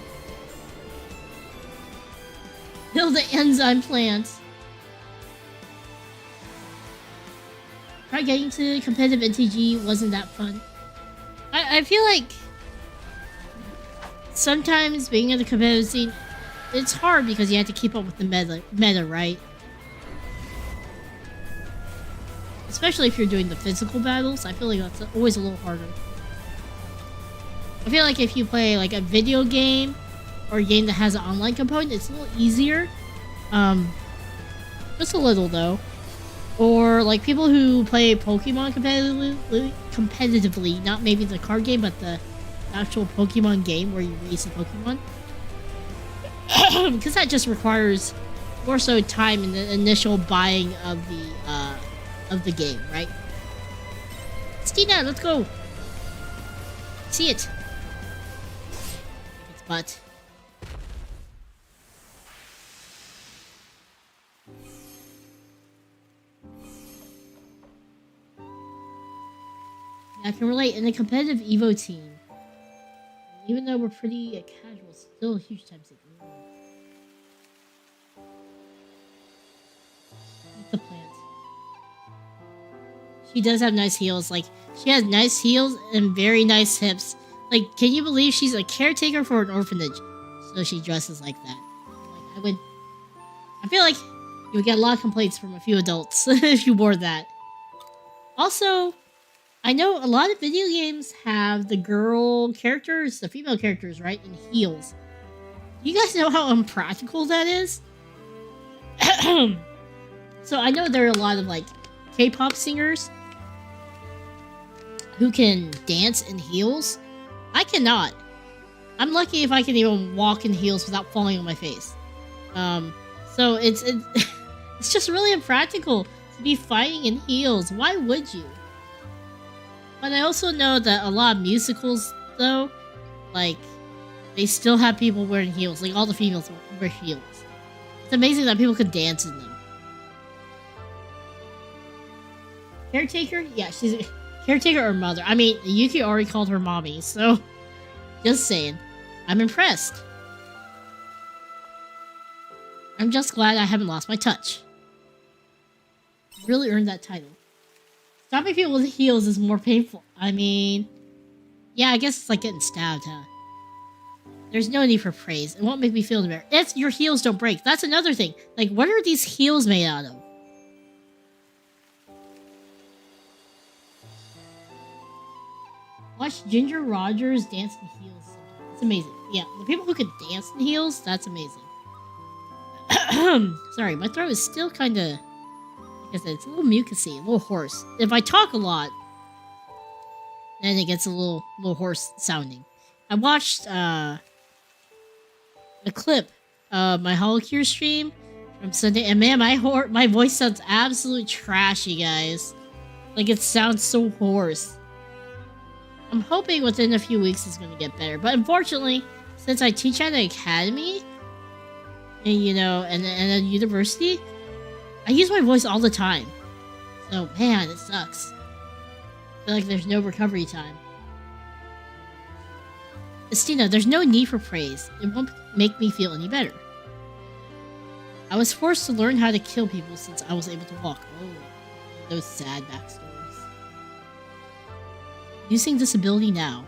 Build the enzyme plant. Try getting to competitive NTG wasn't that fun. I feel like sometimes being in the competitive scene, it's hard because you have to keep up with the meta, right? Especially if you're doing the physical battles, I feel like that's always a little harder. I feel like if you play like a video game or a game that has an online component, it's a little easier. Just a little though. Or like people who play Pokemon competitively, not maybe the card game, but the actual Pokemon game where you race a Pokemon. Because that just requires more so time in the initial buying of the game, right? Stina, let's go. See it. But I can relate. In a competitive Evo team, even though we're pretty casual, still a huge time sink. Like the plant. She does have nice heels. Like she has nice heels and very nice hips. Like, can you believe she's a caretaker for an orphanage? So she dresses like that. Like, I feel like you would get a lot of complaints from a few adults if you wore that. Also, I know a lot of video games have the girl characters, the female characters, right, in heels. Do you guys know how impractical that is? So I know there are a lot of like K-pop singers who can dance in heels. I cannot. I'm lucky if I can even walk in heels without falling on my face. So it's it's just really impractical to be fighting in heels. Why would you? But I also know that a lot of musicals, though, like, they still have people wearing heels. Like, all the females wear heels. It's amazing that people could dance in them. Caretaker? Yeah, she's a caretaker or mother. I mean, Yuki already called her mommy, so just saying. I'm impressed. I'm just glad I haven't lost my touch. Really earned that title. Stopping people with heels is more painful. I mean, yeah, I guess it's like getting stabbed, huh? There's no need for praise. It won't make me feel better. If your heels don't break, that's another thing. Like, what are these heels made out of? Watch Ginger Rogers dance in heels. It's amazing. Yeah, the people who can dance in heels, that's amazing. Sorry, my throat is still kind of... Like I said, it's a little mucusy, a little hoarse. If I talk a lot, then it gets a little hoarse sounding. I watched a clip of my Holocure stream from Sunday, and man, my voice sounds absolutely trashy, guys. Like, it sounds so hoarse. I'm hoping within a few weeks it's going to get better, but unfortunately, since I teach at an academy, and you know, and a university, I use my voice all the time. So, man, it sucks. I feel like there's no recovery time. Estina, there's no need for praise. It won't make me feel any better. I was forced to learn how to kill people since I was able to walk. Oh, those sad backstories. Using this ability now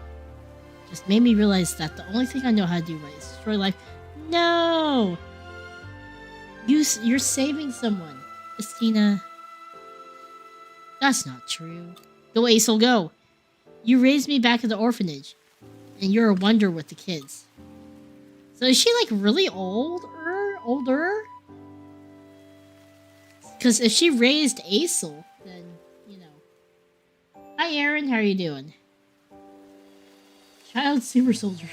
just made me realize that the only thing I know how to do right is destroy life. No! You're saving someone. Estina. That's not true. Go, Aesol, go. You raised me back at the orphanage. And you're a wonder with the kids. So is she, like, really older? Because if she raised Aesol, then, you know. Hi, Aaron. How are you doing? Child super soldier.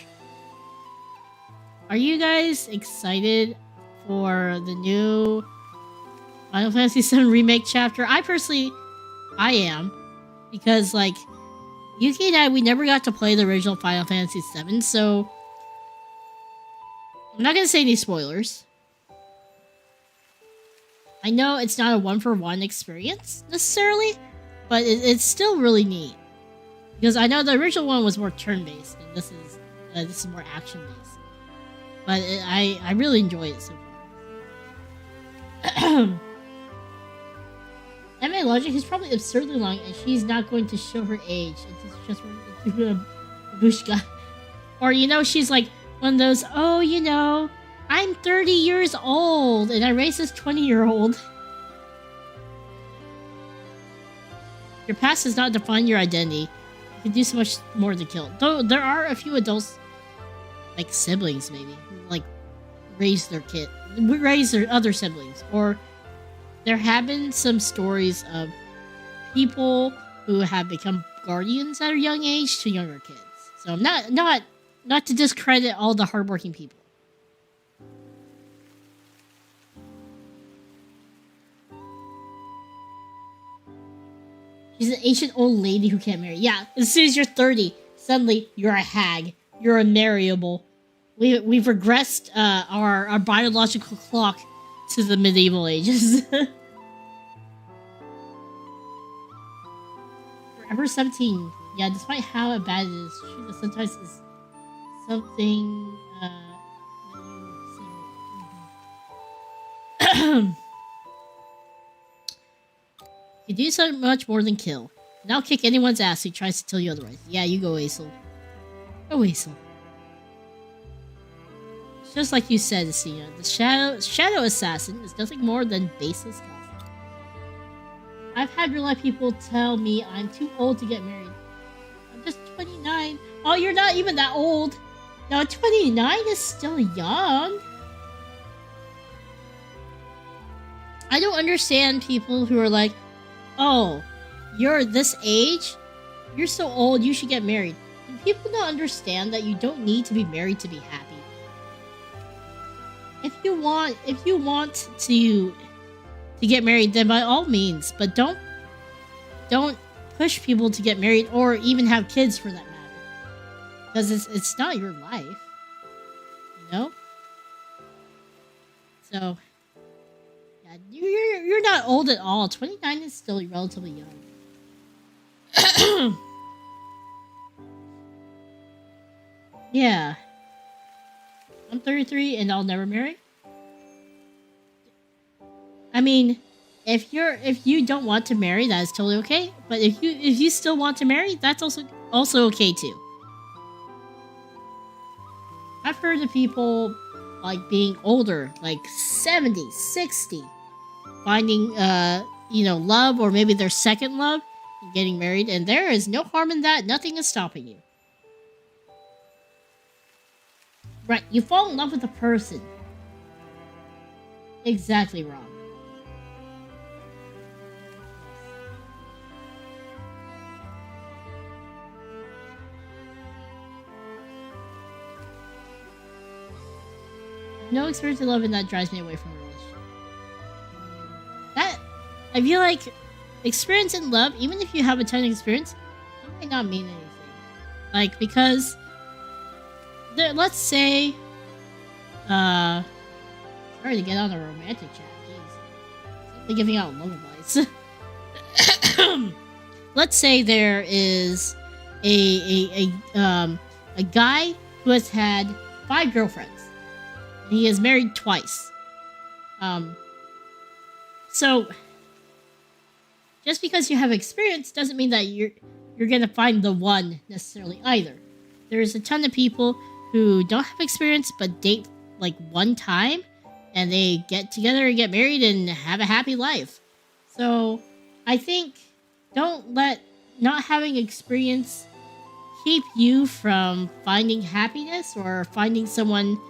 Are you guys excited for the new Final Fantasy VII Remake chapter? I am. Because, like, Yuki and I, we never got to play the original Final Fantasy VII, so I'm not going to say any spoilers. I know it's not a one-for-one experience, necessarily, but it's still really neat. Because I know the original one was more turn-based, and this is more action-based. But I really enjoy it so far. Nemea logic is probably absurdly long, and she's not going to show her age. It's just Bushka. Or, you know, she's like one of those, oh, you know, I'm 30 years old, and I raised this 20-year-old. Your past does not define your identity. You can do so much more to kill. Though there are a few adults, like siblings maybe, who, like, raise their other siblings, or there have been some stories of people who have become guardians at a young age to younger kids. So not to discredit all the hardworking people. She's an ancient old lady who can't marry. Yeah, as soon as you're 30, suddenly you're a hag. You're unmarriable. We've regressed our biological clock to the medieval ages. Forever 17. Yeah, despite how bad it is, true that sometimes is something you do so much more than kill. And I'll kick anyone's ass who tries to tell you otherwise. Yeah, you go, Aesol. Go, Aesol. Just like you said, Sia, the shadow assassin is nothing more than baseless gossip. I've had real life people tell me I'm too old to get married. I'm just 29. Oh, you're not even that old. No, 29 is still young. I don't understand people who are like, oh, you're this age? You're so old, you should get married. And people don't understand that you don't need to be married to be happy. If you want to get married, then by all means, but don't push people to get married or even have kids for that matter. Because it's not your life. You know? So yeah, you're not old at all. 29 is still relatively young. Yeah. I'm 33 and I'll never marry. I mean, if you don't want to marry, that is totally okay. But if you still want to marry, that's also okay too. I've heard of people like being older, like 70, 60, finding love or maybe their second love and getting married, and there is no harm in that. Nothing is stopping you. Right, you fall in love with a person. Exactly, Rob. No experience in love, and that drives me away from a relationship. I feel like experience in love, even if you have a ton of experience, that might not mean anything. Like, because let's say, sorry to get on a romantic chat. Jeez, I'm giving out love advice. Let's say there is a guy who has had 5 girlfriends. And he is married twice. So just because you have experience doesn't mean that you're gonna find the one necessarily either. There's a ton of people who don't have experience but date like one time and they get together and get married and have a happy life. So I think don't let not having experience keep you from finding happiness or finding someone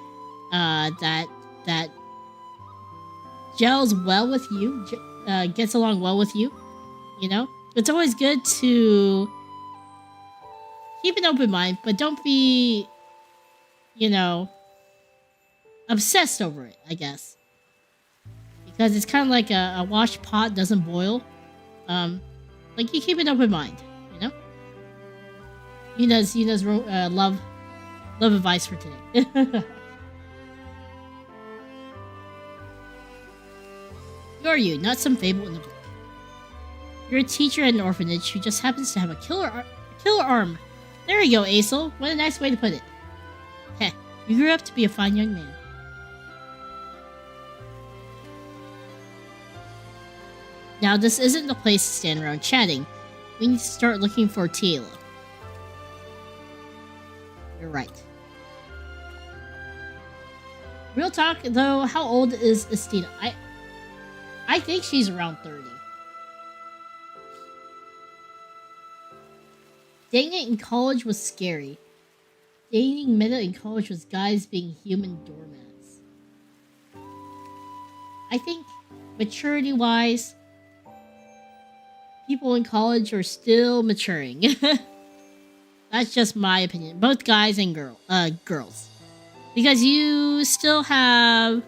that gels well with you, gets along well with you. You know, it's always good to keep an open mind, but don't be, obsessed over it, I guess. Because it's kind of like a washed pot doesn't boil. Like, you keep an open mind, you know? Yuna's love advice for today. Who are you? Not some fable in the book. You're a teacher at an orphanage who just happens to have a killer arm. There you go, Aisel. What a nice way to put it. Heh, you grew up to be a fine young man. Now, this isn't the place to stand around chatting. We need to start looking for Tila. You're right. Real talk, though, how old is Estina? I think she's around 30. Dating in college was scary. Dating meta in college was guys being human doormats. I think, maturity-wise, people in college are still maturing. That's just my opinion. Both guys and girls. Because you still have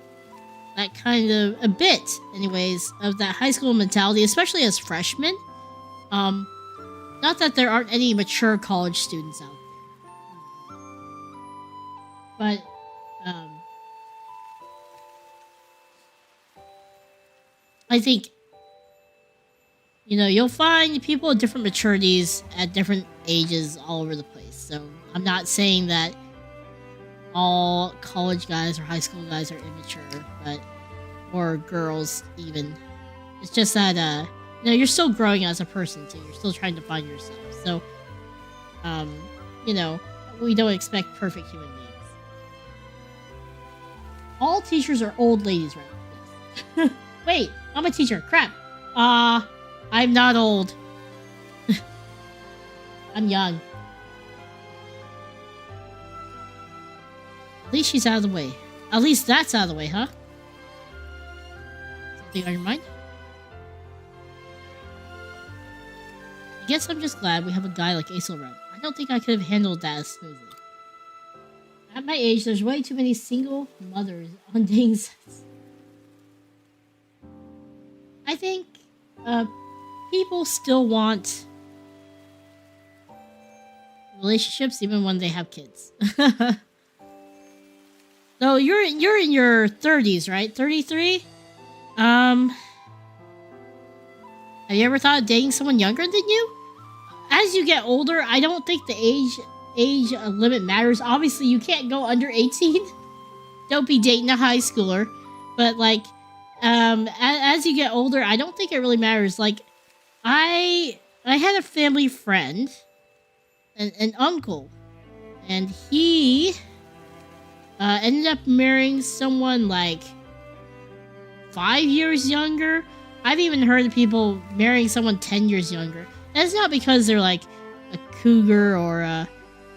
that kind of, a bit, anyways, of that high school mentality, especially as freshmen. Not that there aren't any mature college students out there. But, I think, you'll find people of different maturities at different ages all over the place. So, I'm not saying that all college guys or high school guys are immature, or girls even. It's just that, you're still growing as a person too. You're still trying to find yourself. So, we don't expect perfect human beings. All teachers are old ladies, right? Yes. Wait, I'm a teacher. Crap. I'm not old. I'm young. At least she's out of the way. At least that's out of the way, huh? Something on your mind? I guess I'm just glad we have a guy like Ace around. I don't think I could have handled that as smoothly. At my age, there's way too many single mothers on dating sites. I think people still want relationships even when they have kids. So you're in your 30s, right? 33? Have you ever thought of dating someone younger than you? As you get older, I don't think the age limit matters. Obviously, you can't go under 18. Don't be dating a high schooler. But like, as you get older, I don't think it really matters. Like, I had a family friend, an uncle, and he ended up marrying someone like 5 years younger. I've even heard of people marrying someone 10 years younger. And it's not because they're like a cougar or a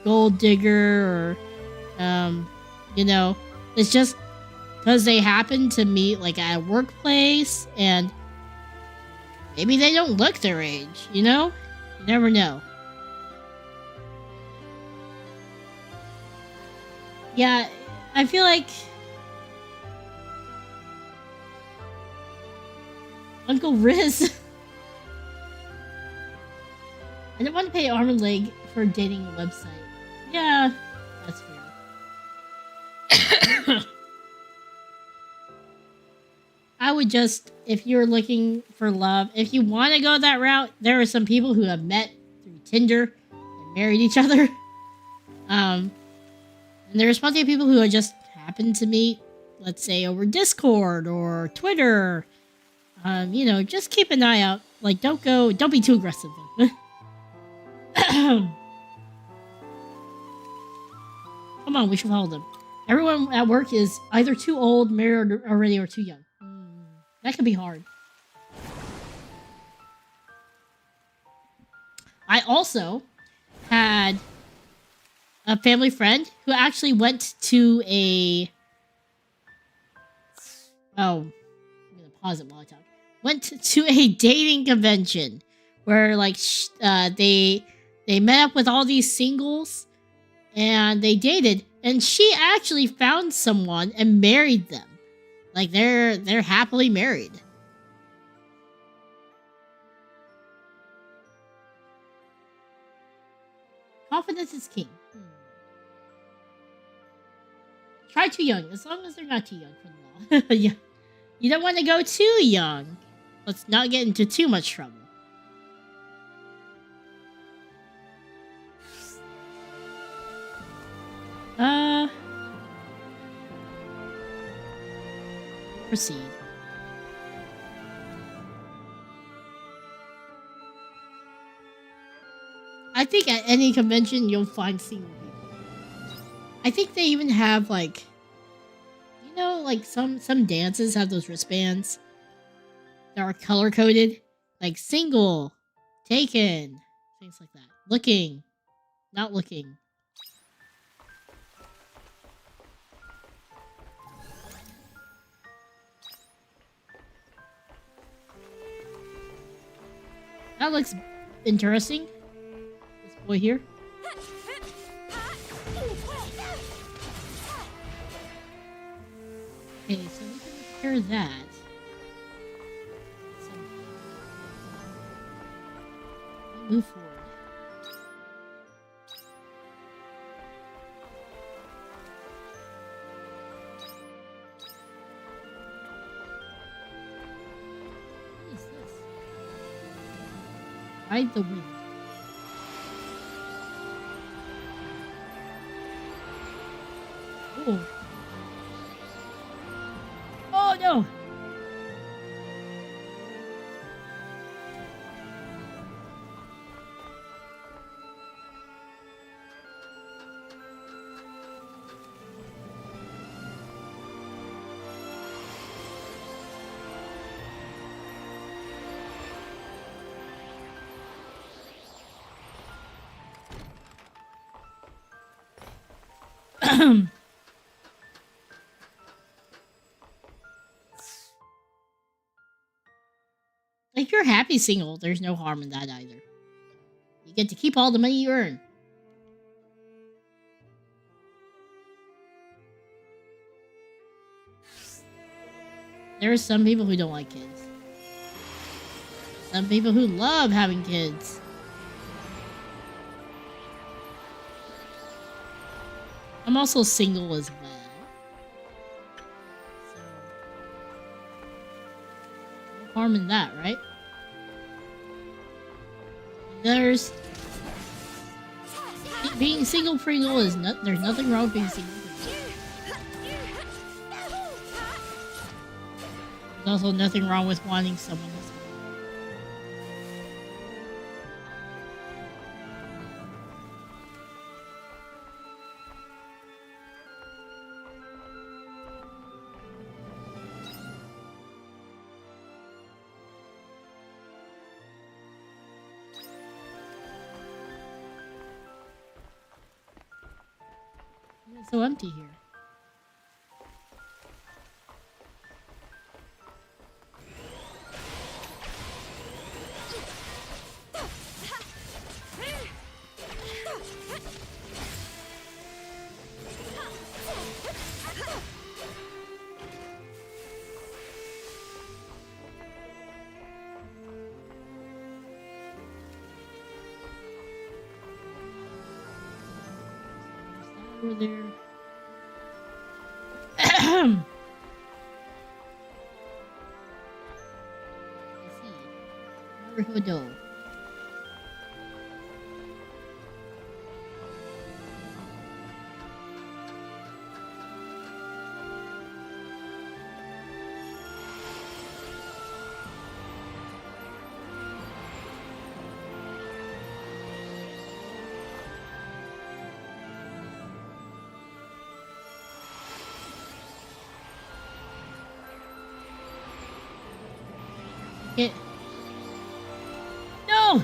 gold digger or, you know, it's just because they happen to meet like at a workplace and maybe they don't look their age, you know? You never know. Yeah, I feel like Uncle Riz. I don't want to pay arm and leg for dating a website. Yeah, that's fair. I would just, if you're looking for love, if you want to go that route, there are some people who have met through Tinder and married each other. And there's plenty of people who just happen to meet, let's say, over Discord or Twitter. You know, just keep an eye out. Like, don't be too aggressive. Come on, we should follow them. Everyone at work is either too old, married already, or too young. That could be hard. I also had a family friend who actually went to a... Oh, I'm gonna pause it while I talk. Went to a dating convention where, like, they met up with all these singles and they dated, and she actually found someone and married them. Like, they're happily married. Confidence is king. Try too young, as long as they're not too young for the law. Yeah. You don't want to go too young. Let's not get into too much trouble. Proceed. I think at any convention you'll find single people. I think they even have like, you know, like some dances have those wristbands that are color coded, like single, taken, things like that. Looking, not looking. That looks interesting. This boy here. Okay, so we can repair that. So, move forward. What is this? Ride the wind. Oh. Oh no! If you're happy single, there's no harm in that either. You get to keep all the money you earn. There are some people who don't like kids. Some people who love having kids. I'm also single as well. So, no harm in that, right? There's being single Pringle is there's nothing wrong with being single Pringle. There's also nothing wrong with wanting someone as well. It's so empty here. Over there. Naruhodo. It. No!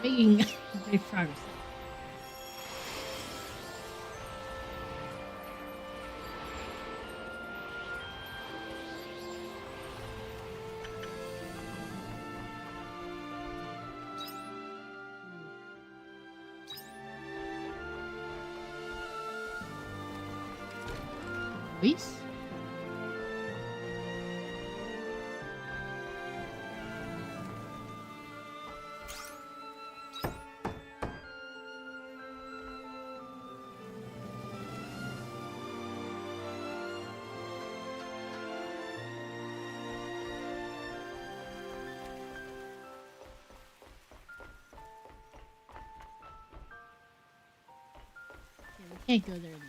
Making great progress. Voice? We can't go there anyways.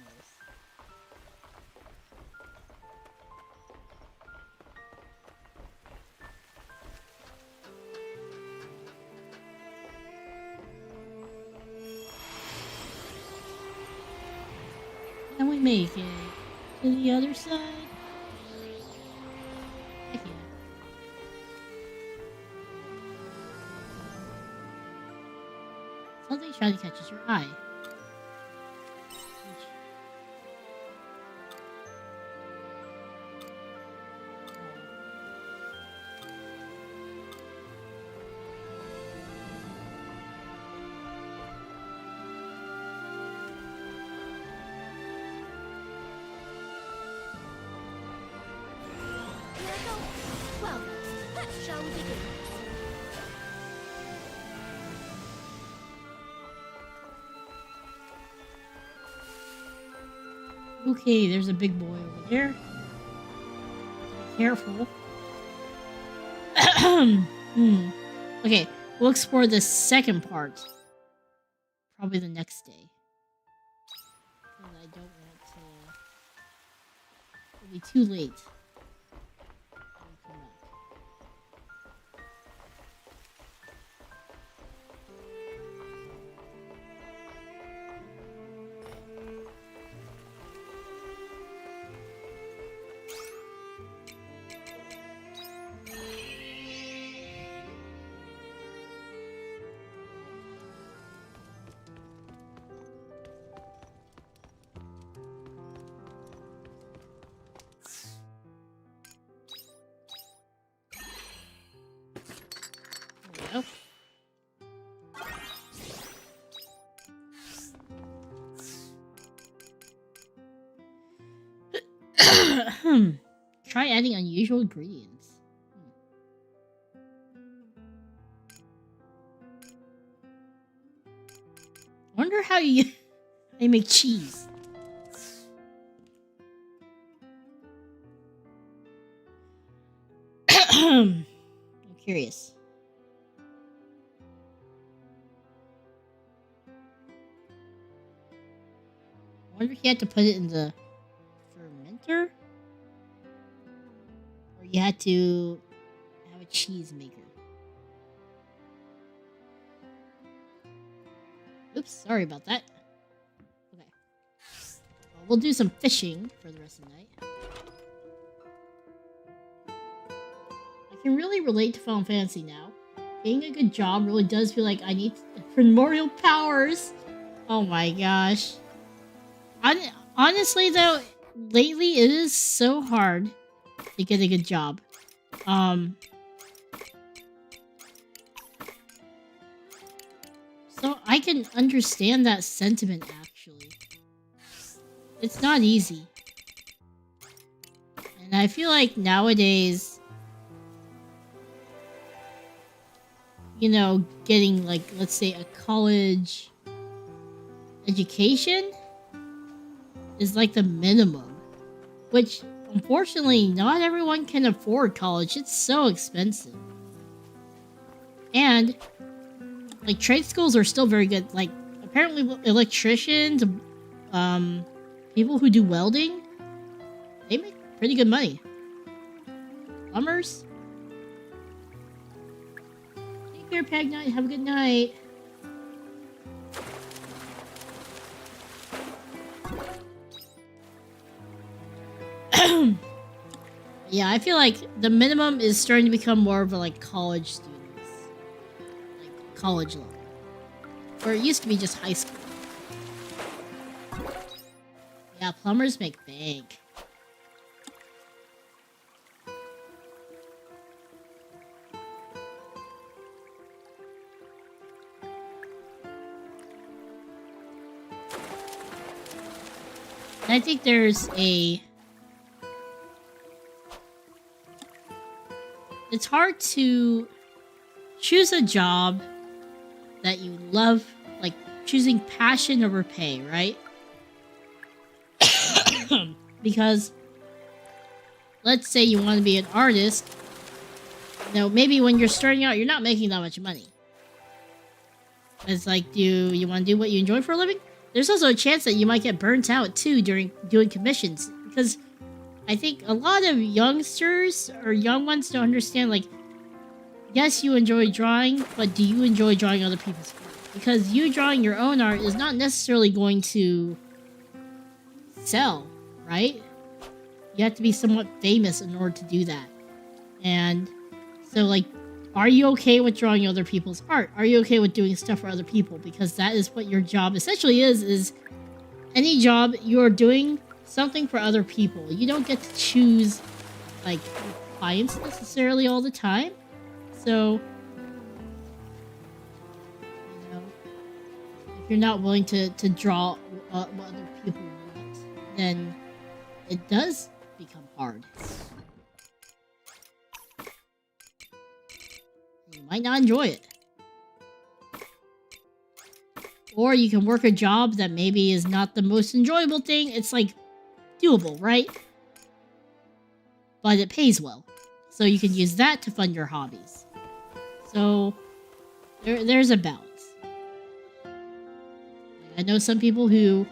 Can we make it to the other side? Heck yeah. Something shiny catches your eye. Well, shall we begin? Okay, there's a big boy over there. Be careful. Okay, we'll explore the second part. Probably the next day. Because I don't want to... It'll be too late. Try adding unusual ingredients. Wonder how you make cheese. I'm curious. I wonder if you had to put it in the fermenter? Or you had to have a cheese maker. Oops, sorry about that. Okay. Well, we'll do some fishing for the rest of the night. I can really relate to Final Fantasy now. Getting a good job really does feel like I need primordial powers. Oh my gosh. Honestly though, lately it is so hard to get a good job. So I can understand that sentiment actually. It's not easy. And I feel like nowadays, you know, getting like, let's say a college education is like the minimum, which unfortunately not everyone can afford college. It's so expensive. And like trade schools are still very good. Like apparently electricians, people who do welding, they make pretty good money. Plumbers. Take care, Peg Knight. Have a good night. Yeah, I feel like the minimum is starting to become more of a like college students. Like college level. Or it used to be just high school. Yeah, plumbers make bank. And I think there's a... It's hard to choose a job that you love, like choosing passion over pay, right? Because let's say you want to be an artist, you know, maybe when you're starting out, you're not making that much money. It's like, do you want to do what you enjoy for a living? There's also a chance that you might get burnt out too during doing commissions, because I think a lot of youngsters or young ones don't understand, like, yes, you enjoy drawing, but do you enjoy drawing other people's art? Because you drawing your own art is not necessarily going to sell, right? You have to be somewhat famous in order to do that. And so, like, are you okay with drawing other people's art? Are you okay with doing stuff for other people? Because that is what your job essentially is any job you're doing something for other people. You don't get to choose, like, clients necessarily all the time. So, you know, if you're not willing to draw what other people want, then it does become hard. You might not enjoy it. Or you can work a job that maybe is not the most enjoyable thing. It's like doable, right? But it pays well. so you can use that to fund your hobbies. So there's a balance. I know some people who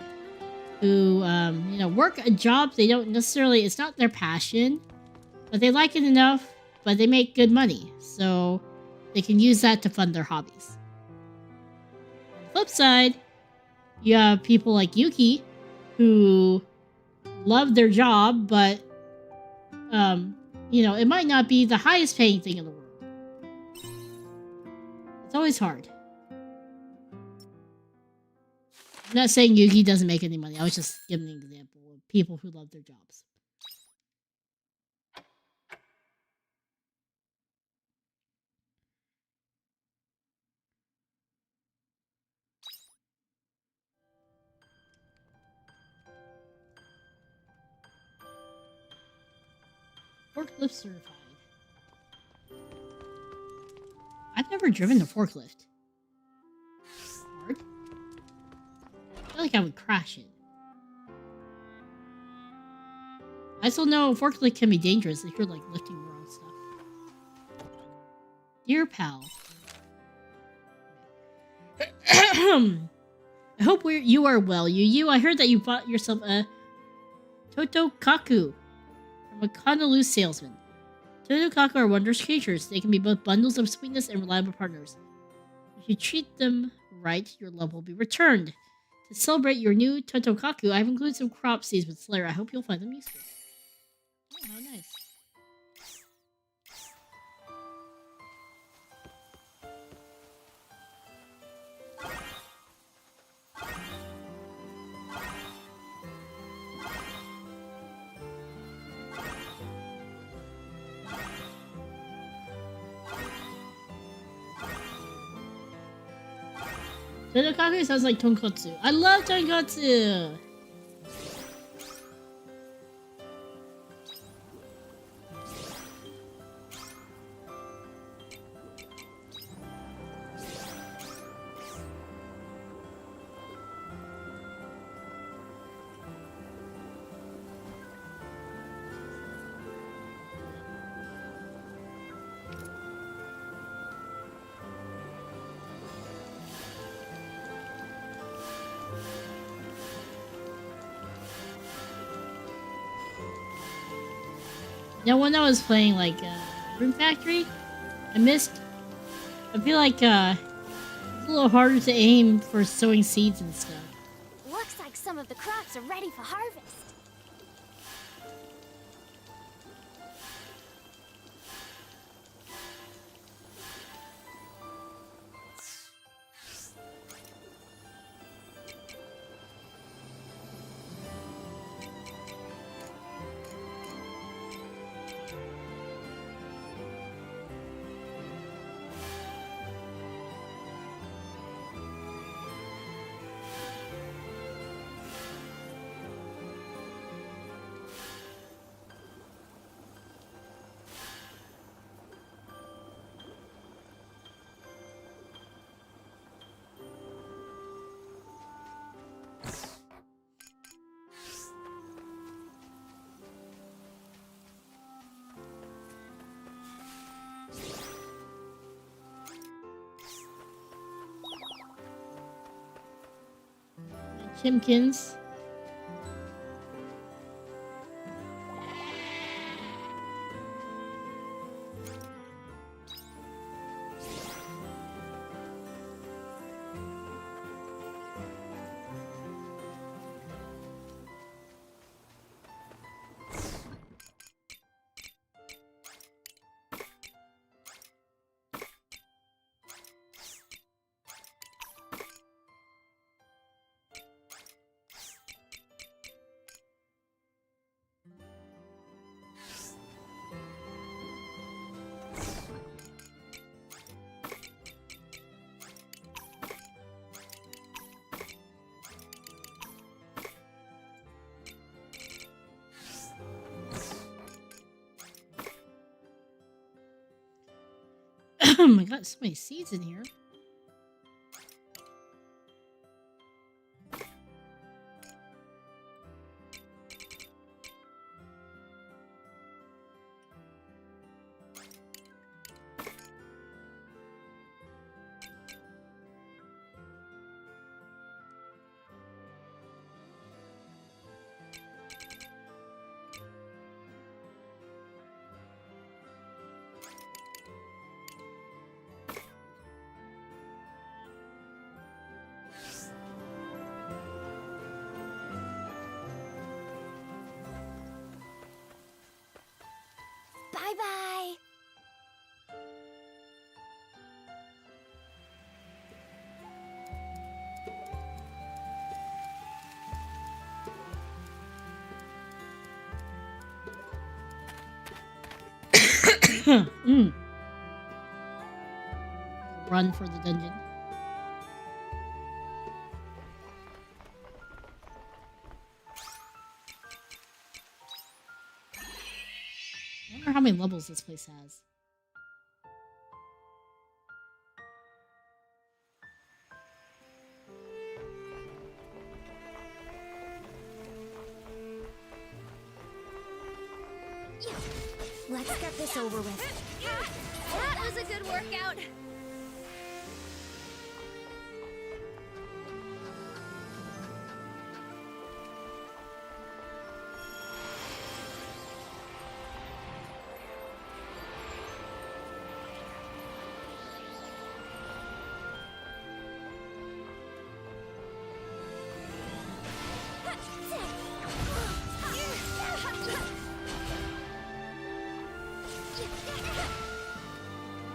work a job they don't necessarily, it's not their passion, but they like it enough, but they make good money, so they can use that to fund their hobbies. On the flip side, you have people like Yuki who love their job, but it might not be the highest paying thing in the world. It's always hard. I'm not saying Yuki doesn't make any money. I was just giving an example of people who love their jobs. Forklift certified. I've never driven a forklift. Hard. I feel like I would crash it. I still know a forklift can be dangerous if you're like lifting your own stuff. Dear pal. I hope you are well. You, I heard that you bought yourself a Totokaku from a Honolulu salesman. Totokaku are wondrous creatures. They can be both bundles of sweetness and reliable partners. If you treat them right, your love will be returned. To celebrate your new Totokaku, I've included some crop seeds with Slayer. I hope you'll find them useful. Oh, how nice. Totokaku sounds like tonkotsu. I love tonkotsu! Now, when I was playing, like, Room Factory, I feel like, it's a little harder to aim for sowing seeds and stuff. Looks like some of the crops are ready for harvest. Chimkins. Oh my god, so many seeds in here. Bye-bye. Run for the dungeon. I wonder how many levels this place has. Let's get this over with. That was a good workout.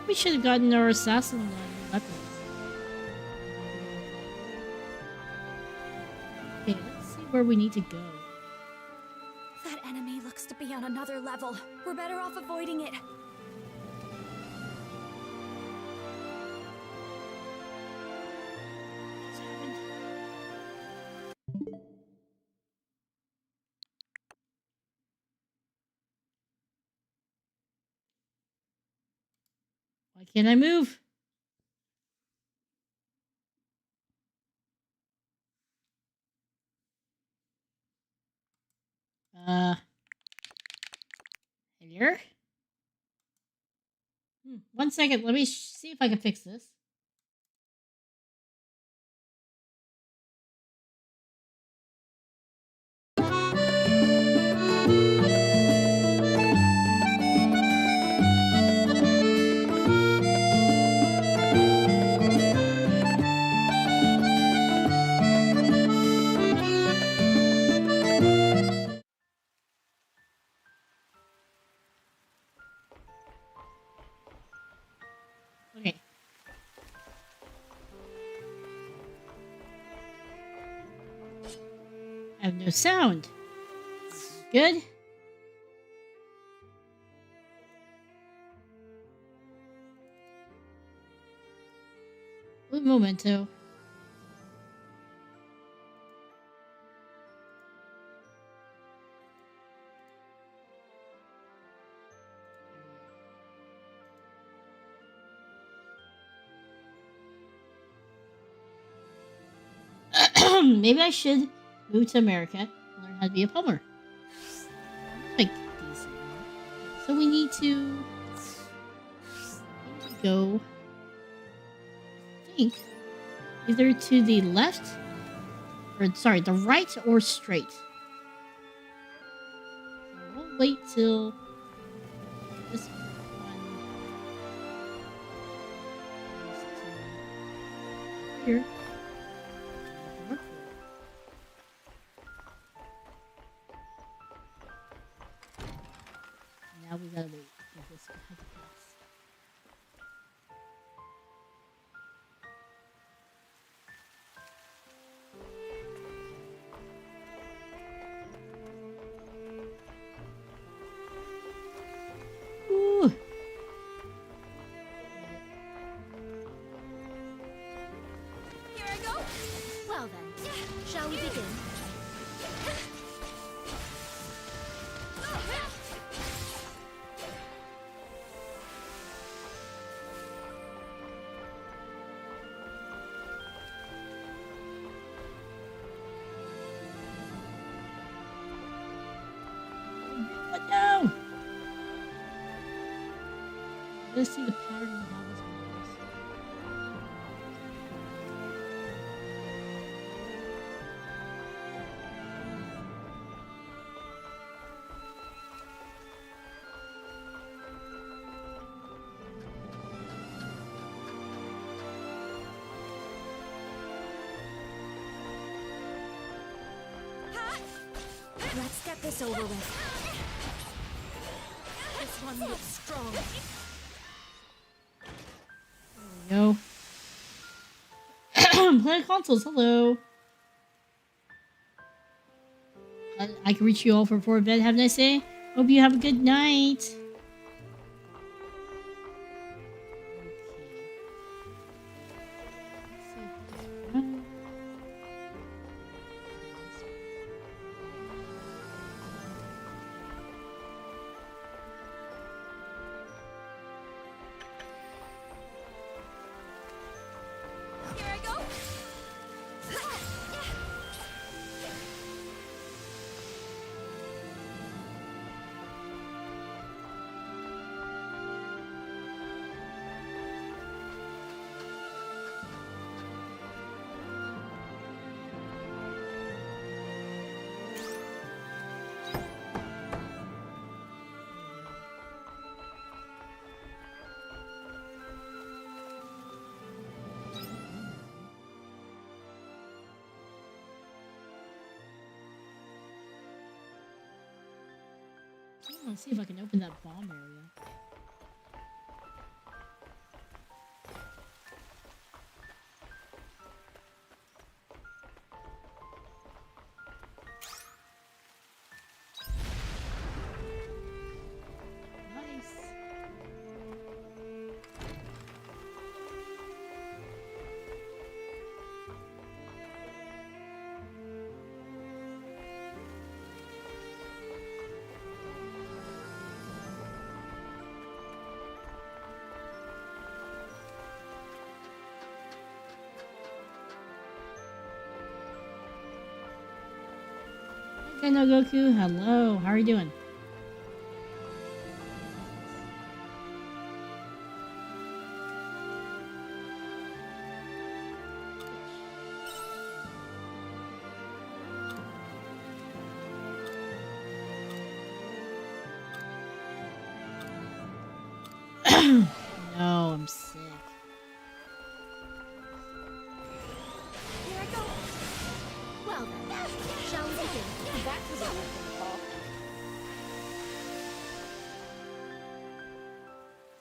We should have gotten our assassin weapons. Okay, let's see where we need to go. That enemy looks to be on another level. We're better off avoiding it. Why can't I move? Here? 1 second, let me see if I can fix this. Okay. I have no sound. Good. Un momento. Maybe I should move to America and learn how to be a plumber. Like these. So we need to go, I think, either to the left, or sorry, the right or straight. So we'll wait till this one goes to here. Now we gotta wait for this to pass. Ooh. Here I go. Well then, shall we begin? What now? Let's see the pattern of how this works. Let's get this over with. This Come look strong. There we go. Play consoles, hello. I can reach you all before bed. Have a nice day. Hope you have a good night. Here I go. Let's see if I can open that bomb area. Nice. Hey, no Goku. Hello. How are you doing? No, I'm sick. Here I go. Well then, shall we begin? That was a working call.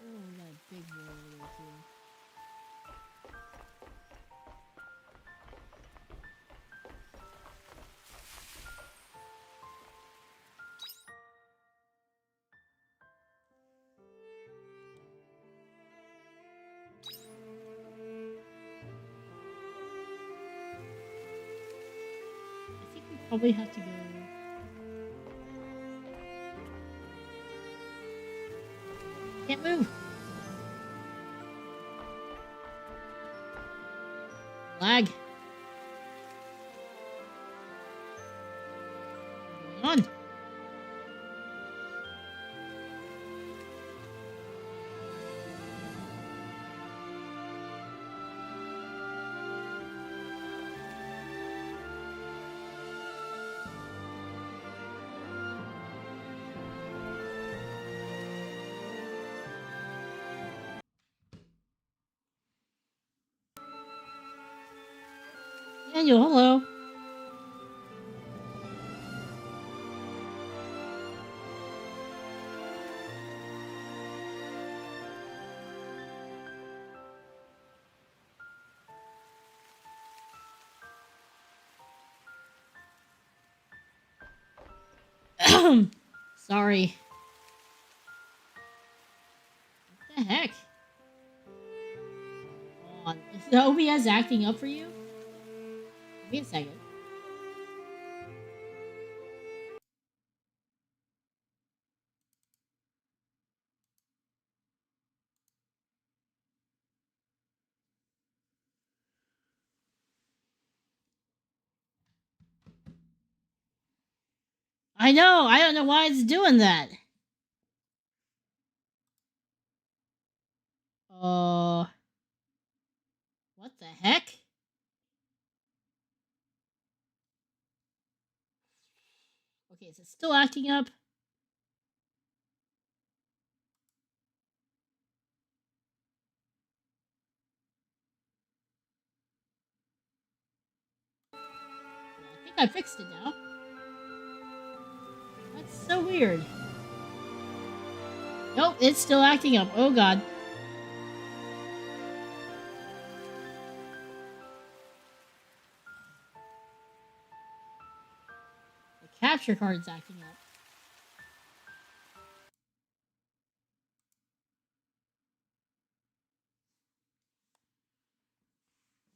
Oh, we got a big boy over there too. I think we probably have to go. Can't move. Lag. What's going on? Daniel, hello. Sorry. What the heck? Hold on. Is the OBS acting up for you? Give me a second. I know! I don't know why it's doing that! What the heck? Okay, is it still acting up? I think I fixed it now. That's so weird. Nope, it's still acting up. Oh god. The capture card's acting up.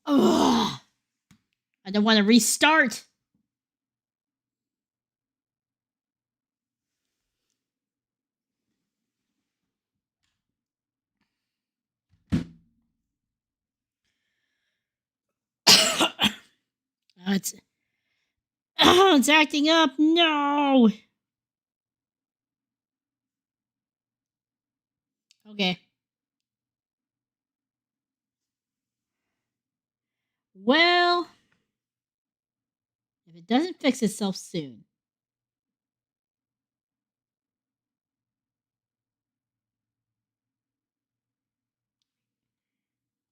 Ugh. I don't want to restart. It's it's acting up. No. Okay. Well, if it doesn't fix itself soon.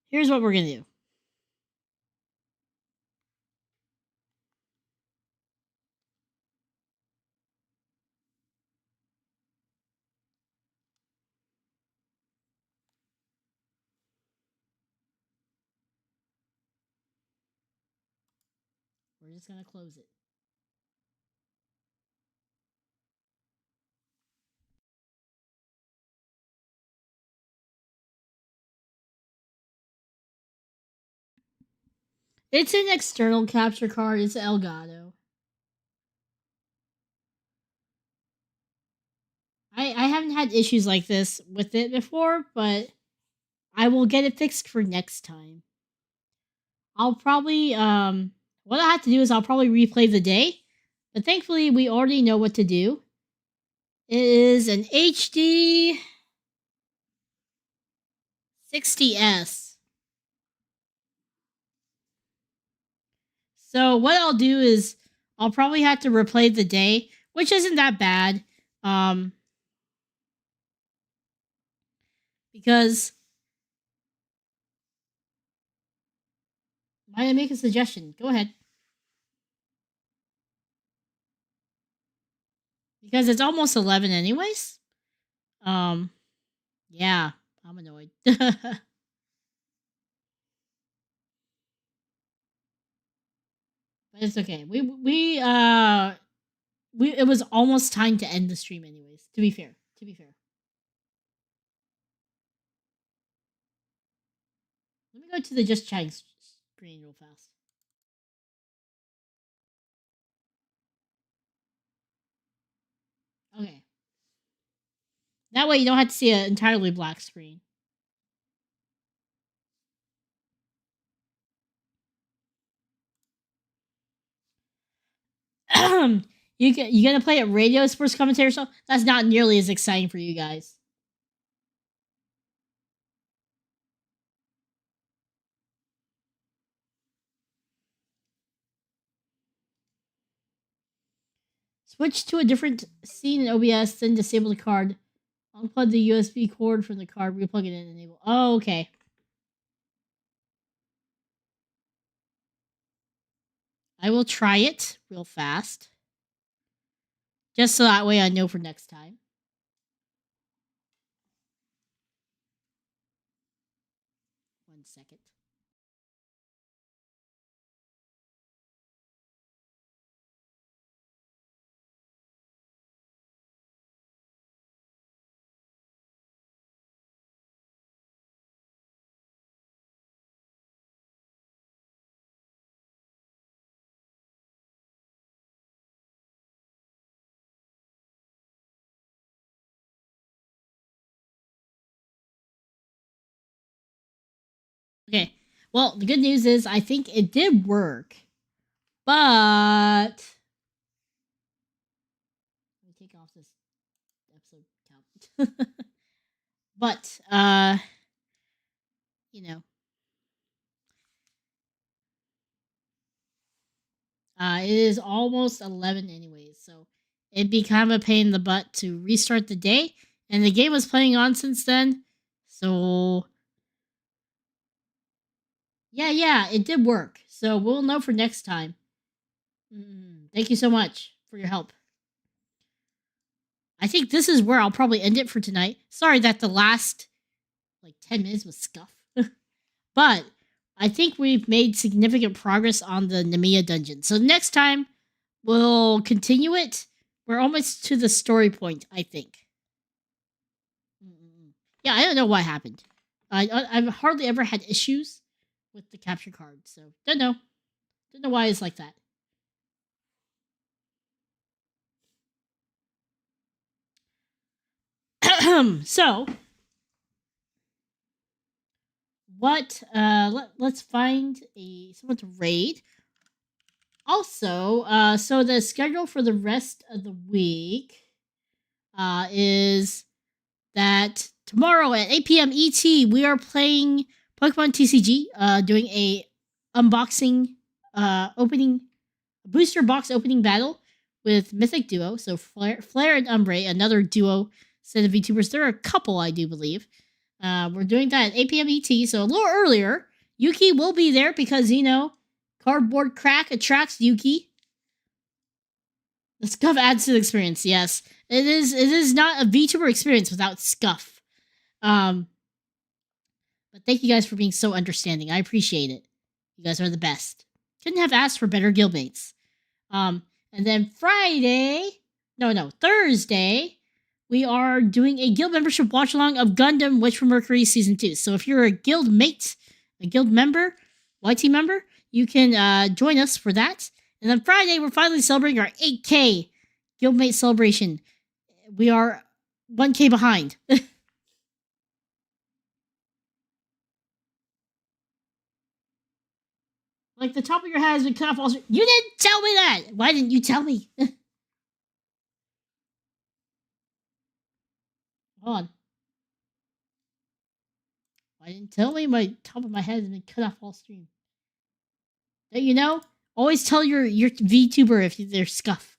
Here's what we're going to do. We're just going to close it. It's an external capture card. It's Elgato. I haven't had issues like this with it before, but I will get it fixed for next time. I'll probably what I have to do is I'll probably replay the day, but thankfully we already know what to do. It is an HD 60S. So what I'll do is I'll probably have to replay the day, which isn't that bad. Because might I make a suggestion? Go ahead. Because it's almost 11 anyways. Yeah, I'm annoyed. But it's okay. It was almost time to end the stream anyways, to be fair. Let me go to the just chatting screen real fast. Okay. That way you don't have to see an entirely black screen. You gonna play at radio sports commentary show? That's not nearly as exciting for you guys. Switch to a different scene in OBS, then disable the card. Unplug the USB cord from the card, replug it in, and enable. Oh, okay. I will try it real fast. Just so that way I know for next time. One second. Okay. Well, the good news is I think it did work. But let me take off this episode count. But you know. It is almost 11 anyways, so it'd be kind of a pain in the butt to restart the day. And the game was playing on since then. So yeah, it did work. So we'll know for next time. Thank you so much for your help. I think this is where I'll probably end it for tonight. Sorry that the last 10 minutes was scuff. But I think we've made significant progress on the Nemea dungeon. So next time, we'll continue it. We're almost to the story point, I think. Yeah, I don't know what happened. I've hardly ever had issues with the capture card, so don't know. Don't know why it's like that. So, what? Let's find someone to raid. Also, so the schedule for the rest of the week is that tomorrow at 8 p.m. ET we are playing Pokemon TCG, doing a unboxing opening booster box opening battle with Mythic Duo. So Flare and Umbre, another duo set of VTubers. There are a couple, I do believe. We're doing that at 8 p.m. ET, so a little earlier. Yuki will be there because, cardboard crack attracts Yuki. The scuff adds to the experience, yes. It is not a VTuber experience without scuff. But thank you guys for being so understanding. I appreciate it. You guys are the best. Couldn't have asked for better guildmates. And then Thursday, we are doing a guild membership watch along of Gundam Witch from Mercury Season 2. So if you're a guild mate, a guild member, YT member, you can join us for that. And then Friday, we're finally celebrating our 8K guildmate celebration. We are 1K behind. Like the top of your head has been cut off. Also, you didn't tell me that. Why didn't you tell me? Hold on. Why didn't tell me my top of my head has been cut off all stream? Don't you know? Always tell your VTuber if they're scuff.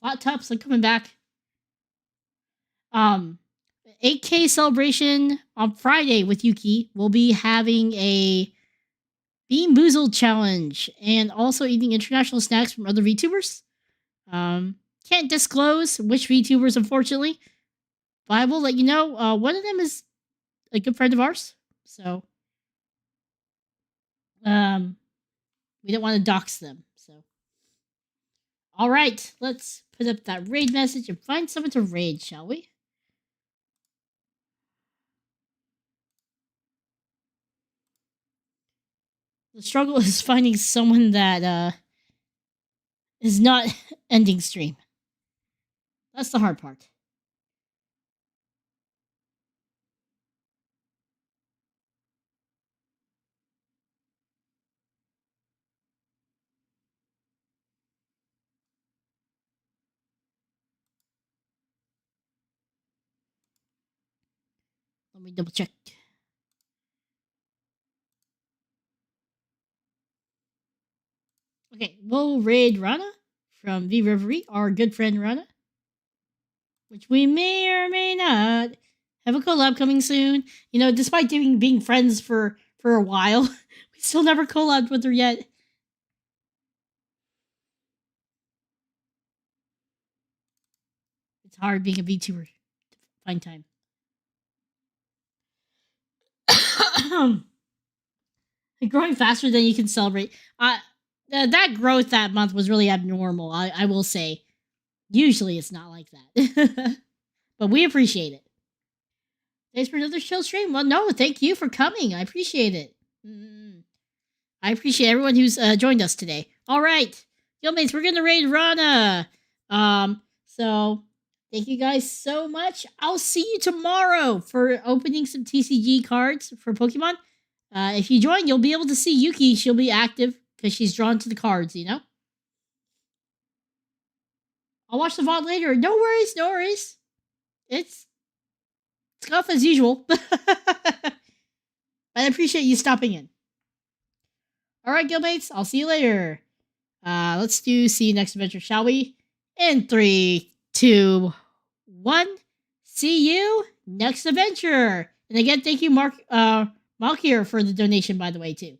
Flat tops, I'm coming back. 8K celebration on Friday with Yuki. We'll be having a Bean Boozled challenge and also eating international snacks from other VTubers. Can't disclose which VTubers, unfortunately, but I will let you know. One of them is a good friend of ours, so we don't want to dox them. So, all right, let's put up that raid message and find someone to raid, shall we? The struggle is finding someone that is not ending stream. That's the hard part. Let me double check. Okay, we'll raid Rana from V Reverie, our good friend Rana, which we may or may not have a collab coming soon. Despite being friends for a while, we still never collabed with her yet. It's hard being a VTuber to find time. Growing faster than you can celebrate. That growth that month was really abnormal, I will say. Usually it's not like that. But we appreciate it. Thanks for another chill stream. Well, no, thank you for coming. I appreciate it. I appreciate everyone who's joined us today. All right. Guildmates, we're going to raid Rana. So, thank you guys so much. I'll see you tomorrow for opening some TCG cards for Pokemon. If you join, you'll be able to see Yuki. She'll be active because she's drawn to the cards, I'll watch the VOD later. No worries. It's scuff as usual. But I appreciate you stopping in. Alright, Guildmates, I'll see you later. Let's see you next adventure, shall we? In 3, 2, 1. See you next adventure. And again, thank you, Mark here for the donation, by the way, too.